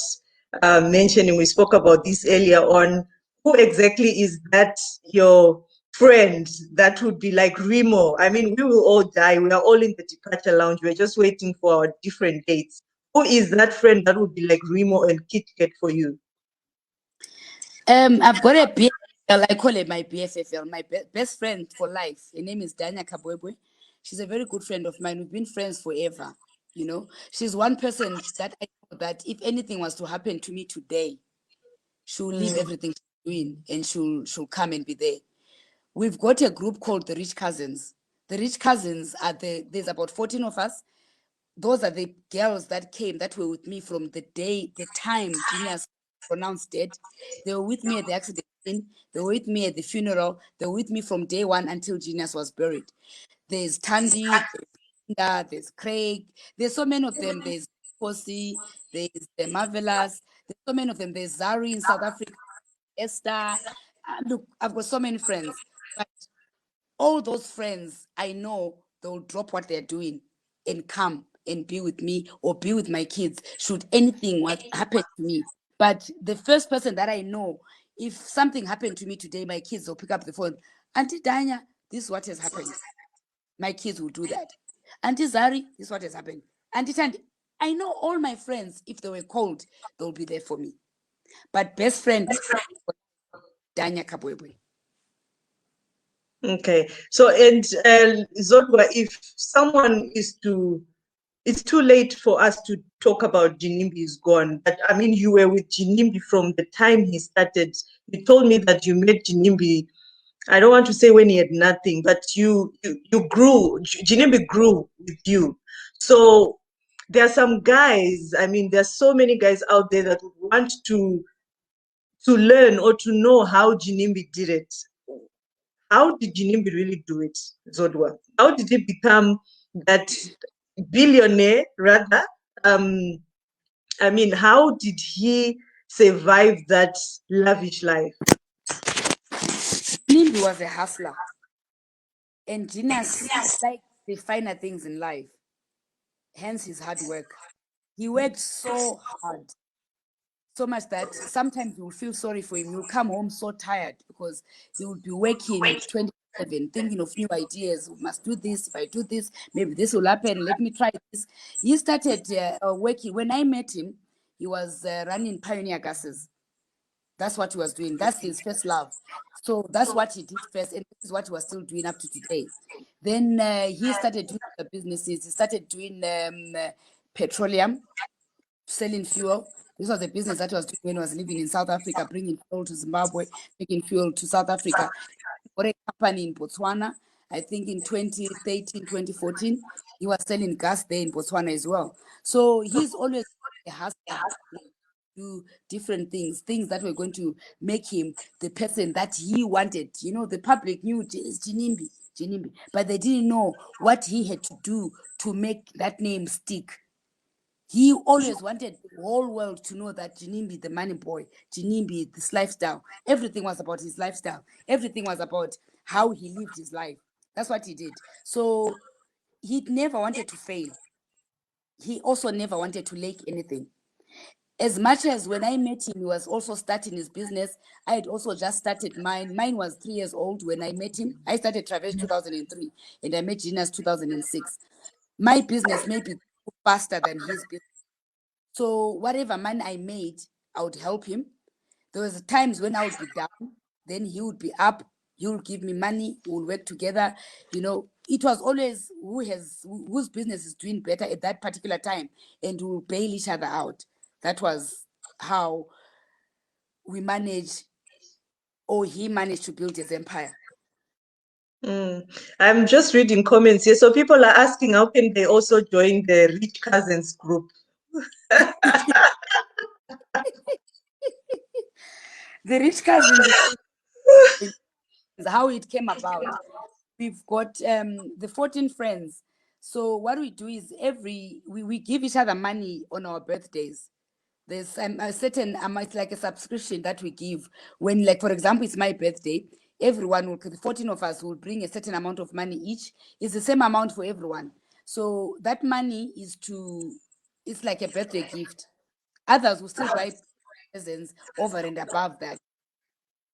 mentioning, we spoke about this earlier on. Who exactly is that your friend that would be like Remo? I mean, we will all die. We are all in the departure lounge. We're just waiting for our different dates. Who is that friend that would be like Remo and Kit Kat for you? I've got a BFFL. I call it my BFFL, my best friend for life. Her name is Danya Kabwebwe. She's a very good friend of mine. We've been friends forever. She's one person that I know that if anything was to happen to me today, she'll leave everything she's doing and she'll come and be there. We've got a group called the Rich Cousins. The Rich Cousins there's about 14 of us. Those are the girls that came, that were with me from the time Genius pronounced dead. They were with me at the accident scene. They were with me at the funeral. They were with me from day one until Genius was buried. There's Tandy, there's Linda, there's Craig. There's so many of them. There's Kosi, there's the Marvelous. There's so many of them. There's Zari in South Africa, Esther. Look, I've got so many friends. But all those friends, I know they'll drop what they're doing and come and be with me or be with my kids should anything happen to me. But the first person that I know, if something happened to me today, my kids will pick up the phone. Auntie Danya, this is what has happened. My kids will do that. Auntie Zari, this is what has happened. Auntie Tandy, I know all my friends, if they were called, they'll be there for me. But best friend, Danya Kabwebwe. Okay. So, and Zodwa, if someone it's too late for us to talk about Ginimbi is gone. But I mean, you were with Ginimbi from the time he started. You told me that you met Ginimbi. I don't want to say when he had nothing, but you grew. Ginimbi grew with you. So there are some guys. I mean, there's so many guys out there that would want to learn or to know how Ginimbi did it. How did Ginimbi really do it, Zodwa? How did he become that billionaire, rather? I mean, how did he survive that lavish life? Ginimbi was a hustler. And Genius liked the finer things in life, hence his hard work. He worked so hard, so much that sometimes you will feel sorry for him. You'll come home so tired because he would be working 24/7, thinking of new ideas. We must do this. If I do this, maybe this will happen. Let me try this. He started working. When I met him, he was running Pioneer Gases. That's what he was doing. That's his first love. So that's what he did first, and this is what he was still doing up to today. Then he started doing the businesses. He started doing petroleum, selling fuel. This was a business that he was doing when he was living in South Africa, bringing fuel to Zimbabwe, making fuel to South Africa. For a company in Botswana, I think in 2013, 2014, he was selling gas there in Botswana as well. So he's always a hustler. Do different things that were going to make him the person that he wanted. The public knew it's Ginimbi, but they didn't know what he had to do to make that name stick. He always wanted the whole world to know that Ginimbi, the money boy, Ginimbi, this lifestyle, everything was about his lifestyle. Everything was about how he lived his life. That's what he did. So he never wanted to fail. He also never wanted to lack anything. As much as when I met him, he was also starting his business. I had also just started mine. Mine was 3 years old when I met him. I started Traverse 2003 and I met Genius 2006. My business may be faster than his business. So whatever money I made, I would help him. There was times when I would be down, then he would be up. He would give me money. We would work together. You know, it was always whose business is doing better at that particular time, and we will bail each other out. That was how we managed, or he managed to build his empire. I'm just reading comments here. So people are asking, how can they also join the Rich Cousins group? The Rich Cousins is how it came about. We've got the 14 friends. So what we do is we give each other money on our birthdays. There's a certain amount, like a subscription that we give when, like, for example, it's my birthday. Everyone will, the 14 of us will bring a certain amount of money each. It's the same amount for everyone. So that money it's like a birthday gift. Others will still buy presents over and above that.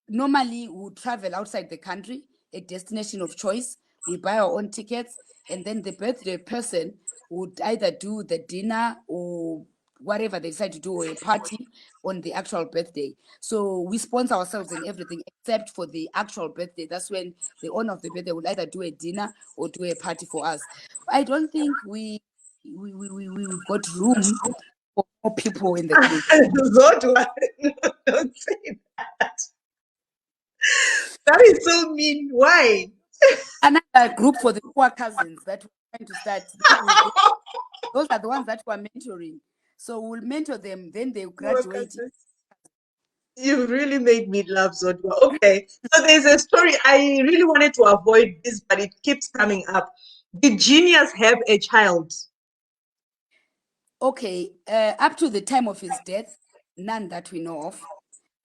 Normally, we would travel outside the country, a destination of choice. We buy our own tickets, and then the birthday person would either do the dinner or whatever they decide to do, or a party on the actual birthday. So we sponsor ourselves and everything except for the actual birthday. That's when the owner of the birthday would either do a dinner or do a party for us. I don't think we've got room for more people in the group. Zodwa, no, don't say that. That is so mean. Why? Another group for the poor cousins that we're trying to start. Those are the ones that we're mentoring. So we'll mentor them, then they'll graduate. You really made me laugh, Zodwa. Okay, so there's a story. I really wanted to avoid this, but it keeps coming up. Did Genius have a child? Okay, up to the time of his death, none that we know of.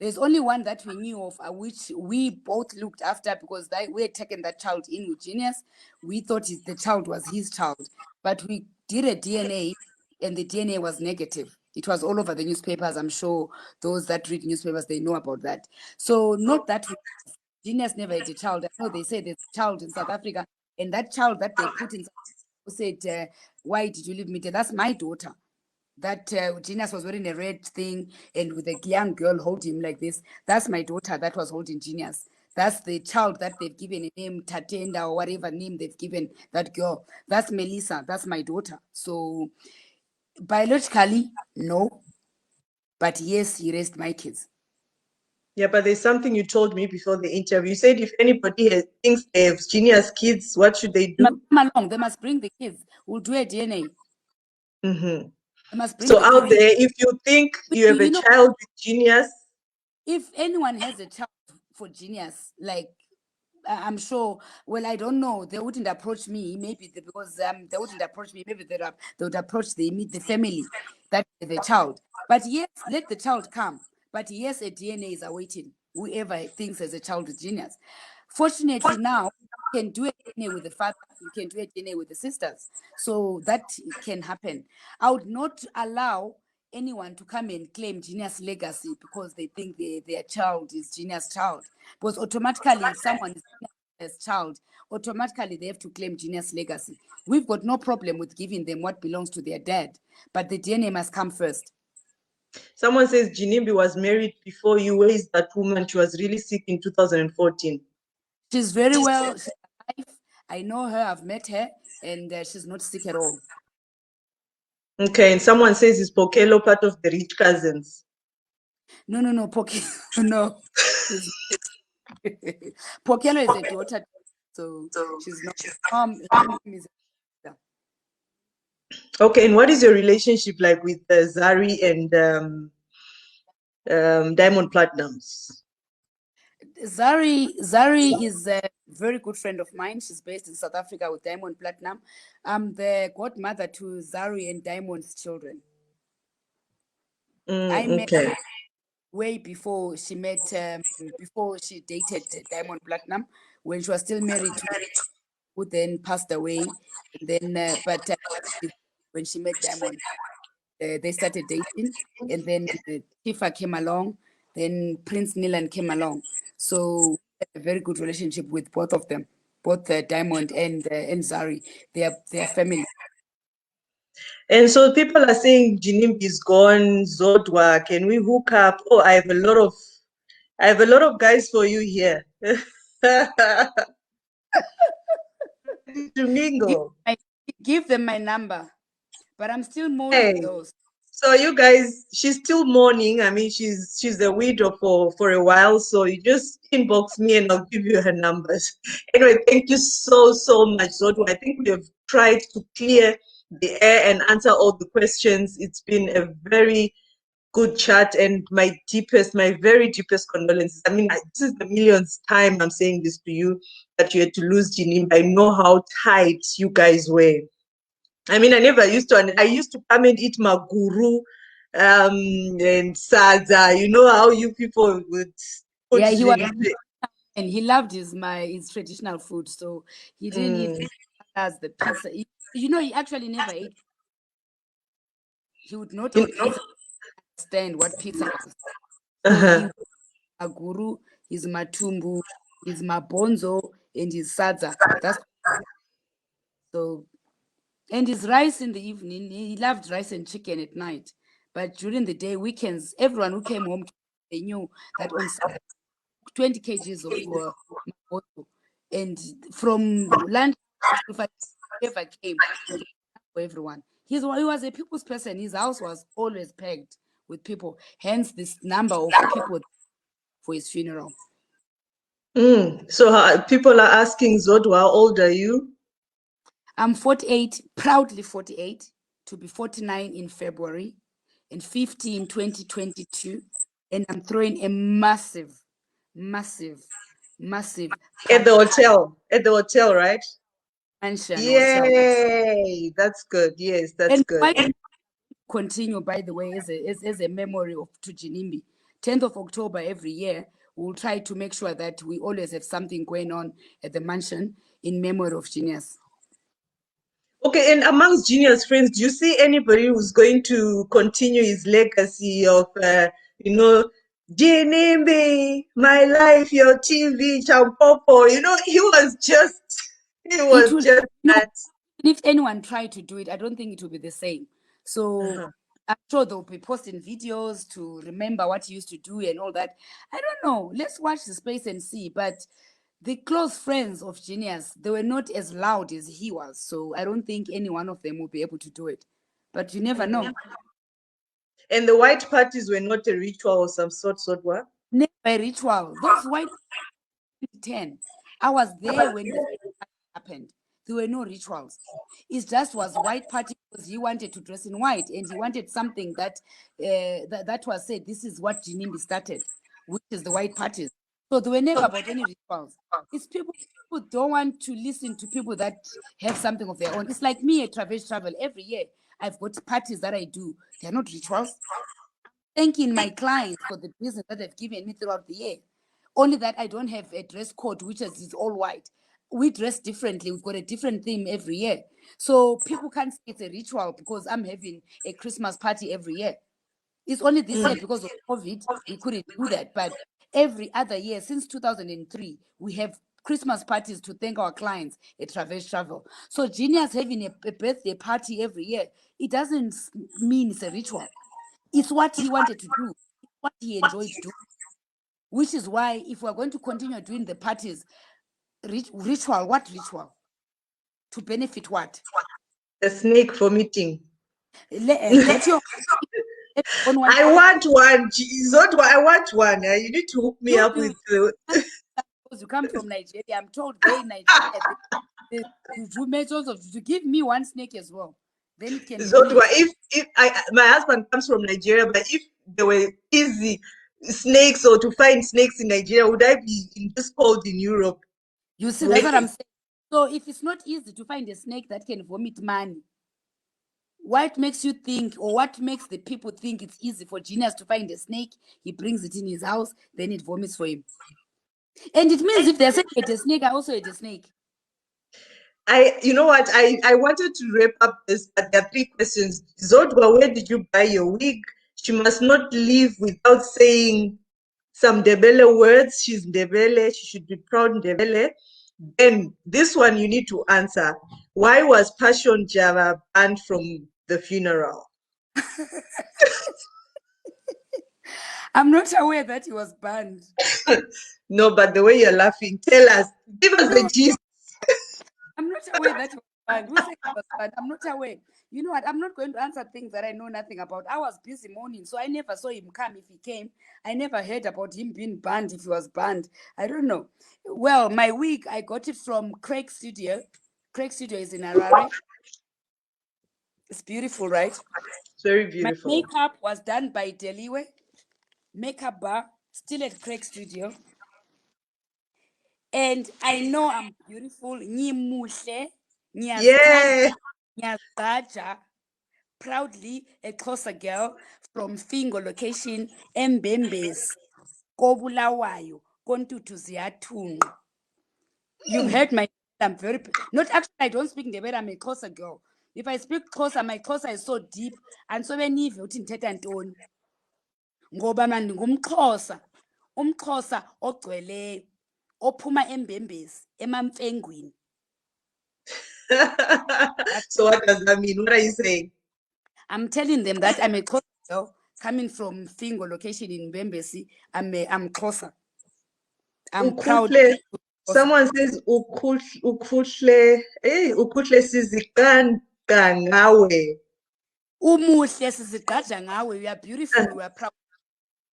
There's only one that we knew of, which we both looked after because we had taken that child in with Genius. We thought the child was his child, but we did a DNA and the DNA was negative. It was all over the newspapers. I'm sure those that read newspapers, they know about that. So not that Genius never had a child. I know they say there's a child in South Africa, and that child that they put in said, why did you leave me there? That's my daughter. That Genius was wearing a red thing and with a young girl holding him like this. That's my daughter that was holding Genius. That's the child that they've given a name, Tatenda, or whatever name they've given that girl. That's Melissa. That's my daughter. So biologically, no. But yes, he raised my kids. Yeah, but there's something you told me before the interview. You said if anybody thinks they have Genius kids, what should they They must do? come along. They must bring the kids. We'll do a DNA. Mm-hmm. They must bring So the out kids. there, if you think you have a child with Genius, if anyone has a child for Genius, like I'm sure. Well, I don't know. They wouldn't approach me. Maybe because they wouldn't approach me. Maybe they would approach the family that the child. But yes, let the child come. But yes, a DNA is awaiting whoever thinks as a child with Genius. Fortunately, now you can do a DNA with the father. You can do a DNA with the sisters. So that can happen. I would not allow anyone to come and claim Genius legacy because they think their child is Genius child. Because automatically, if someone is Genius child, automatically they have to claim Genius legacy. We've got no problem with giving them what belongs to their dad, but the DNA must come first. someone says Ginimbi was married before you. Where is that woman? She was really sick in 2014. She's very well. She's alive. I know her. I've met her, and she's not sick at all. Okay, and someone says is Pokelo part of the Rich Cousins? No, no. Pokelo is a daughter, so she's not. Her mom is. Okay, and what is your relationship like with Zari and Diamond Platinums? Zari is a very good friend of mine. She's based in South Africa with Diamond Platinum. I'm the godmother to Zari and Diamond's children. I met Okay. way before she before she dated Diamond Platinum, when she was still married to, who then passed away. And then, but when she met Diamond. they started dating, and then Tifa came along, then Prince Nilan came along. So we had a very good relationship with both of them, both Diamond and Zari. They are family. And so people are saying Ginimbi is gone, Zodwa, can we hook up? Oh, I have a lot of guys for you here. To mingle. Give them my number, but I'm still mourning Hey. those. So you guys, she's still mourning. I mean, she's a widow for a while. So you just inbox me and I'll give you her numbers. Anyway, thank you so much, Zodwa. I think we have tried to clear the air and answer all the questions. It's been a very good chat, and my very deepest condolences. I mean, this is the millionth time I'm saying this to you, that you had to lose Ginimbi. I know how tight you guys were. I mean, I used to come and eat maguru and sadza. You know how you people would put Yeah, he was, the and he loved his traditional food, so he didn't eat as the pizza. He actually never ate. He would not eat pizza. Understand what pizza was. So he aguru, his matumbu, his mabonzo, and his sadza. That's so. And his rice in the evening. He loved rice and chicken at night, but during the day, weekends, everyone who came home, they knew that on 20 kgs of mabonzo, and from lunch never came for everyone. He was a people's person. His house was always packed with people. Hence, this number of people for his funeral. So people are asking, Zodwa, how old are you? I'm 48, proudly 48, to be 49 in February, and 50 in 2022. And I'm throwing a massive At party. At the hotel, right? Mansion hotel. Yay! That's good. Yes, that's And good. why continue, by the way, as a memory to Ginimbi. 10th of October every year, we'll try to make sure that we always have something going on at the mansion in memory of Genius. Okay, and amongst Genius friends, do you see anybody who's going to continue his legacy of, Ginimbi, my life, your TV, Champopo? He was just that. If anyone tried to do it, I don't think it will be the same. So I'm sure they'll be posting videos to remember what he used to do and all that. I don't know. Let's watch the space and see. But the close friends of Genius, they were not as loud as he was. So I don't think any one of them will be able to do it. But you never know. And the white parties were not a ritual of some sort, what? Never a ritual. Those white 10. I was there when the happened. There were no rituals. It just was white party because he wanted to dress in white and he wanted something that that was said. This is what Ginimbi started, which is the white parties. So they were never about any rituals. It's people who don't want to listen to people that have something of their own. It's like me at Travel. Every year I've got parties that I do. They're not rituals. Thanking my clients for the business that they've given me throughout the year. Only that I don't have a dress code, which is all white. We dress differently. We've got a different theme every year. So people can't say it's a ritual because I'm having a Christmas party every year. It's only this year because of COVID, we couldn't do that. But every other year since 2003, we have Christmas parties to thank our clients at Travel. So Genius having a birthday party every year, it doesn't mean it's a ritual. It's what he wanted to do, what he enjoyed doing. Which is why if we're going to continue doing the parties, ritual, what ritual? To benefit what? The snake vomiting. Get your on one. I want one. Zodwa, I want one. You need to hook me up with. Because you come from Nigeria, I'm told they in Nigeria you made also to give me one snake as well. Then it can be Zodwa, if my husband comes from Nigeria, but if there were easy snakes or to find snakes in Nigeria, would I be just called in Europe? You see, that's what I'm saying. So if it's not easy to find a snake that can vomit money, what makes you think, or what makes the people think it's easy for Genius to find a snake? He brings it in his house, then it vomits for him. And it means if they're saying it's a snake, I also ate a snake. You know what? I wanted to wrap up this, but there are three questions. Zodwa, where did you buy your wig? She must not leave without saying some Ndebele words. She's Ndebele. She should be proud Ndebele. Then this one you need to answer. Why was Passion Java banned from the funeral? I'm not aware that he was banned. No, but the way you're laughing, tell us. Give us the No, gist. I'm not aware that he was banned. Who said he was banned? I'm not aware. You know what? I'm not going to answer things that I know nothing about. I was busy mourning, so I never saw him come if he came. I never heard about him being banned if he was banned. I don't know. Well, my wig, I got it from Craig Studio. Craig Studio is in Harare. It's beautiful, right? It's very My beautiful. makeup was done by Deliwe. Makeup bar, still at Craig Studio. And I know I'm beautiful. Nyimuhle, Yeah. nyazigqaja, proudly a Xhosa girl from Fingo location, Mbembezi, Kobulawayo, Kontutu Ziyathunqa. You've heard my, I'm very, not actually, I don't speak Ndebele, I'm a Xhosa girl. If I speak Xhosa, my Xhosa is so deep, and so benive uthi ndithetha ntoni. Ngoba mna ndingumXhosa, umXhosa ogcweleyo, ophuma eMbembezi, eMamfengwini. So what does that mean? What are you saying? I'm telling them that I'm a Xhosa girl coming from Fingo location in Mbembezi. I'm Xhosa. I'm proud. Someone says ukhuhle, ukhuhle sizigqaja ngawe. Umuhle sizigqaja ngawe. You are beautiful. We are proud.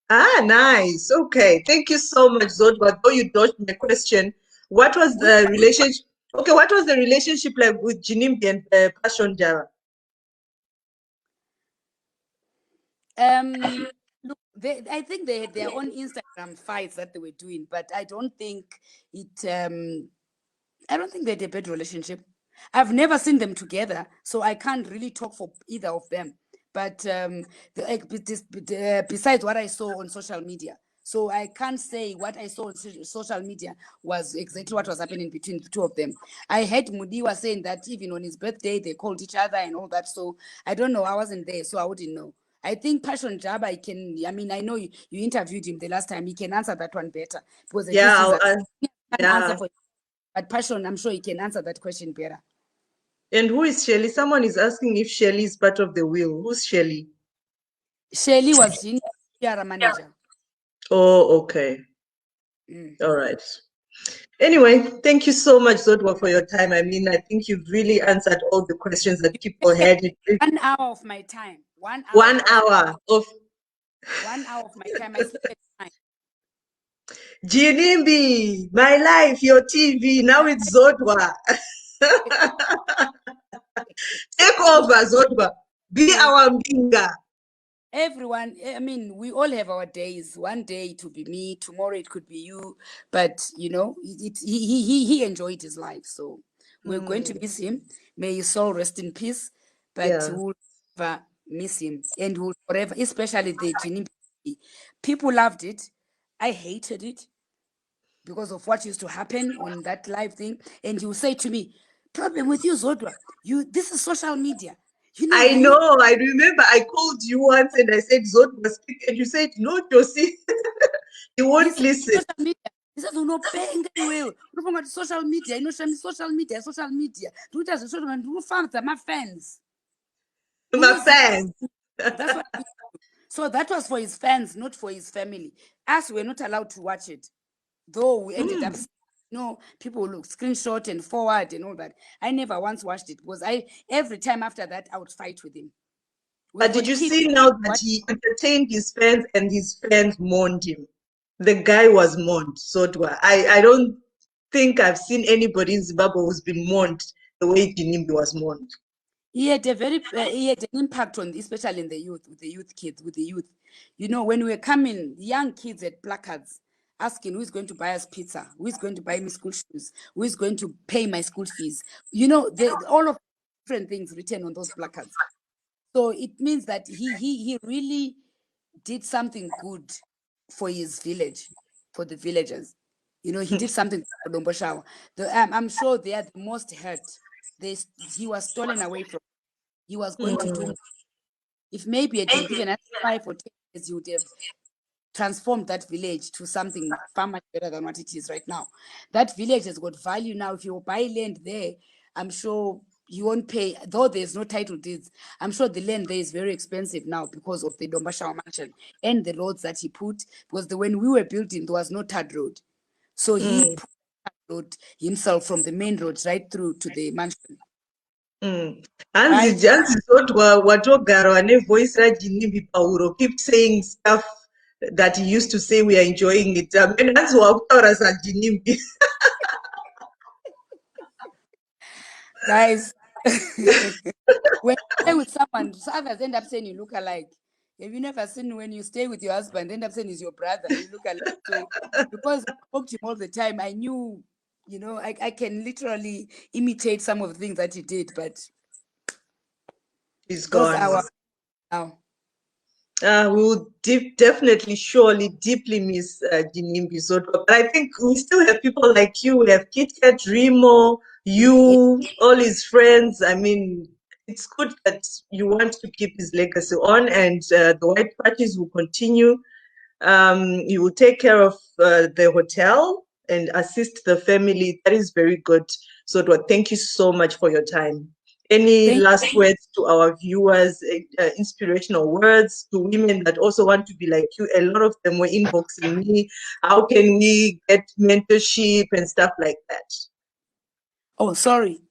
Ah, nice. Okay. Thank you so much, Zodwa. Though you dodged my question, what was the relationship? Okay, what was the relationship like with Ginimbi and Passion Java? Look, I think they had their own Instagram fights that they were doing, but I don't think it. I don't think they had a bad relationship. I've never seen them together, so I can't really talk for either of them. But besides what I saw on social media, so I can't say what I saw on social media was exactly what was happening between the two of them. I heard Mudiwa saying that even on his birthday they called each other and all that. So I don't know. I wasn't there, so I wouldn't know. I think Passion Jaba, I mean, I know you interviewed him the last time. He can answer that one better because at least he's an answer for. But Passion, I'm sure he can answer that question better. And who is Shelly? Someone is asking if Shelly is part of the will. Who's Shelly? Shelly was Ginimbi manager. Oh, okay. All right. Anyway, thank you so much, Zodwa, for your time. I mean, I think you've really answered all the questions that people had. 1 hour of my time. 1 hour. 1 hour of 1 hour of my time. I sleep at night. Ginimbi, my life, your TV. Now it's Zodwa. Take over, Zodwa. Be our Mbinga. Everyone, I mean, we all have our days. One day it will be me, tomorrow it could be you. But you know, he enjoyed his life. So we're going to miss him. May his soul rest in peace. But we'll never miss him. And we'll forever, especially the Ginimbi. People loved it. I hated it because of what used to happen on that live thing. And you say to me, problem with you, Zodwa, this is social media. You know, I know. I remember I called you once and I said, Zodwa, speak. And you said, no, Josie. You won't listen. Social media. He says, "No, bang will. Not social media. You know, social media. Social media. Do it as a social media. Do fans, my fans. My fans. That's what. So that was for his fans, not for his family. Us, we're not allowed to watch it, though we ended up. No, people will look screenshot and forward and all that. I never once watched it because every time after that I would fight with him. But did you see now that he entertained his fans and his fans mourned him? The guy was mourned. So do I. I don't think I've seen anybody in Zimbabwe who's been mourned the way Ginimbi was mourned. He had he had an impact on, especially in the youth, with the youth kids, with the youth. You know, when we were coming, young kids had placards asking who's going to buy us pizza, who is going to buy me school shoes, who is going to pay my school fees. You know, all of different things written on those placards. So it means that he really did something good for his village, for the villagers. You know, he did something for Domboshawa. I'm sure they are the most hurt he was stolen away from. He was going to do. If maybe it had been given 5 or 10 years, he would have transformed that village to something far much better than what it is right now. That village has got value now. If you buy land there, I'm sure you won't pay, though there's no title deeds. I'm sure the land there is very expensive now because of the Dombashawa mansion and the roads that he put. Because when we were building, there was no tarred road. So he put that road himself from the main roads right through to the mansion. Hanzi Zodwa watogara nevoice raGinimbi Pauro keep saying stuff that he used to say. We are enjoying it. And Hanzi wakutaura saGinimbi. Guys, when you stay with someone, others end up saying you look alike. Have you never seen when you stay with your husband, end up saying he's your brother, you look alike? So because I spoke to him all the time, I knew, I can literally imitate some of the things that he did, but He's those gone. are now. We will definitely, surely, deeply miss Ginimbi Zodwa. But I think we still have people like you. We have Kit Kat, Remo, you, all his friends. I mean, it's good that you want to keep his legacy on, and the white parties will continue. You will take care of the hotel and assist the family. That is very good. Zodwa, thank you so much for your time. Any last words to our viewers, inspirational words to women that also want to be like you? A lot of them were inboxing me. How can we get mentorship and stuff like that? Oh, sorry.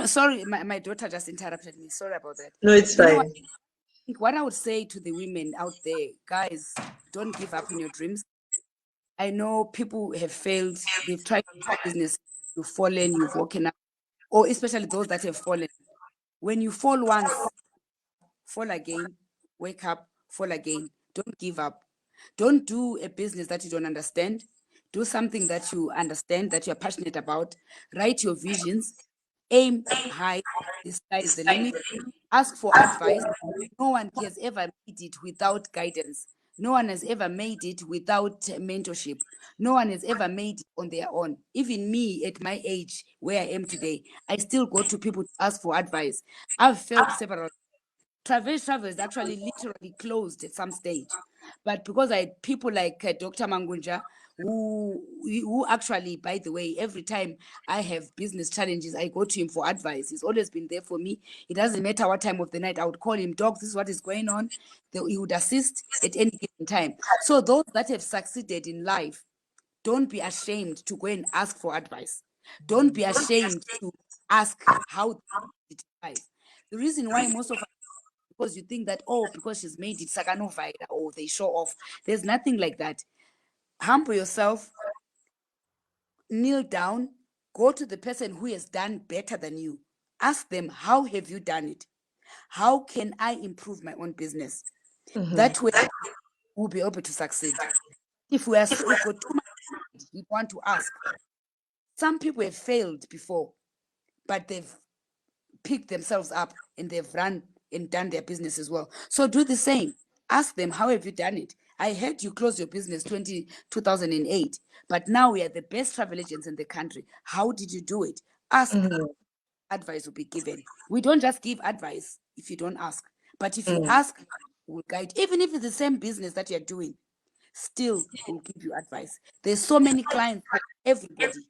Sorry, my daughter just interrupted me. Sorry about that. No, it's fine. What I would say to the women out there, guys, don't give up on your dreams. I know people have failed. They've tried business. You've fallen, you've woken up, or especially those that have fallen. When you fall once, fall again, wake up, fall again. Don't give up. Don't do a business that you don't understand. Do something that you understand, that you're passionate about. Write your visions. Aim high. The sky is the limit. Ask for advice. No one has ever made it without guidance. No one has ever made it without mentorship. No one has ever made it on their own. Even me at my age, where I am today, I still go to people to ask for advice. I've failed several. Travel is actually literally closed at some stage. But because I had people like Dr. Mangunja, who actually, by the way, every time I have business challenges, I go to him for advice. He's always been there for me. It doesn't matter what time of the night, I would call him, Doc, this is what is going on. He would assist at any given time. So those that have succeeded in life, don't be ashamed to go and ask for advice. Don't be ashamed to ask how it is. The reason why most of us, because you think that, because she's made it, Sakanovida, or they show off. There's nothing like that. Humble yourself, kneel down, go to the person who has done better than you. Ask them, how have you done it? How can I improve my own business? That way, we'll be able to succeed. If we've got too much, we want to ask. Some people have failed before, but they've picked themselves up and they've run and done their business as well. So do the same. Ask them, how have you done it? I heard you close your business 2008, but now we are the best travel agents in the country. How did you do it? Ask. Advice will be given. We don't just give advice if you don't ask. But if you ask, we'll guide. Even if it's the same business that you're doing, still we'll give you advice. There's so many clients for everybody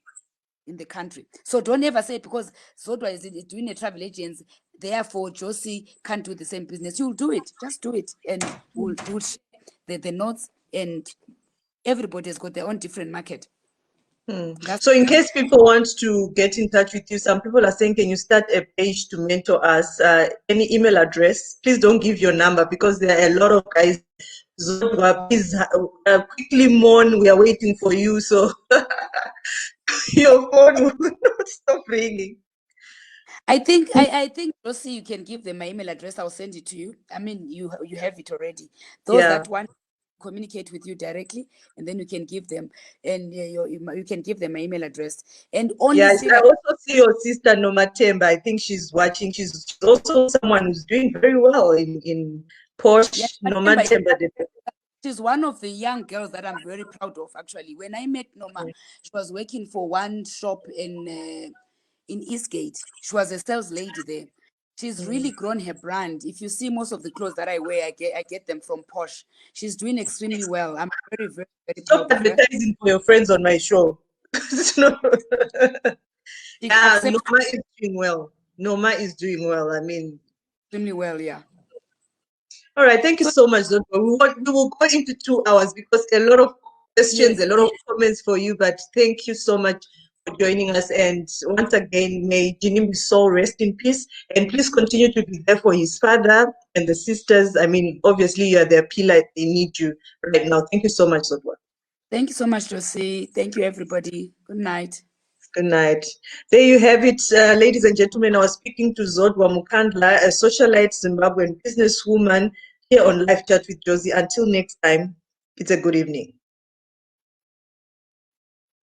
in the country. So don't ever say because Zodwa is doing a travel agents, therefore Josie can't do the same business. You'll do it. Just do it. And we'll share the notes, and everybody has got their own different market. So in case people want to get in touch with you, some people are saying, can you start a page to mentor us? Any email address? Please don't give your number because there are a lot of guys. Zodwa, please quickly mourn. We are waiting for you. So your phone will not stop ringing. I think Josie, you can give them my email address. I'll send it to you. I mean, you have it already. Those that want to communicate with you directly, and then you can give them, and you can give them my email address. And only I also see your sister Nomatemba. I think she's watching. She's also someone who's doing very well in Porsche. Nomatemba. She's one of the young girls that I'm very proud of, actually. When I met Noma, she was working for one shop in Eastgate. She was a sales lady there. She's really grown her brand. If you see most of the clothes that I wear, I get them from Posh. She's doing extremely well. I'm very, very, very Stop proud of her. advertising for your friends on my show. No. She Yeah, accepts Noma is doing well. Noma is doing well. I mean, extremely well, yeah. all right. Thank you So so much, Zodwa. We will go into 2 hours because a lot of questions, a yes, lot of comments for you. But thank you so much for joining us. And once again, may Ginimbi's soul rest in peace. And please continue to be there for his father and the sisters. I mean, obviously, you are their pillar. They need you right now. Thank you so much, Zodwa. thank you so much, Josie. Thank you, everybody. Good night. Good night. There you have it, ladies and gentlemen. I was speaking to Zodwa Mukandla, a socialite Zimbabwean businesswoman here on Live Chat with Josie. Until next time, it's a good evening.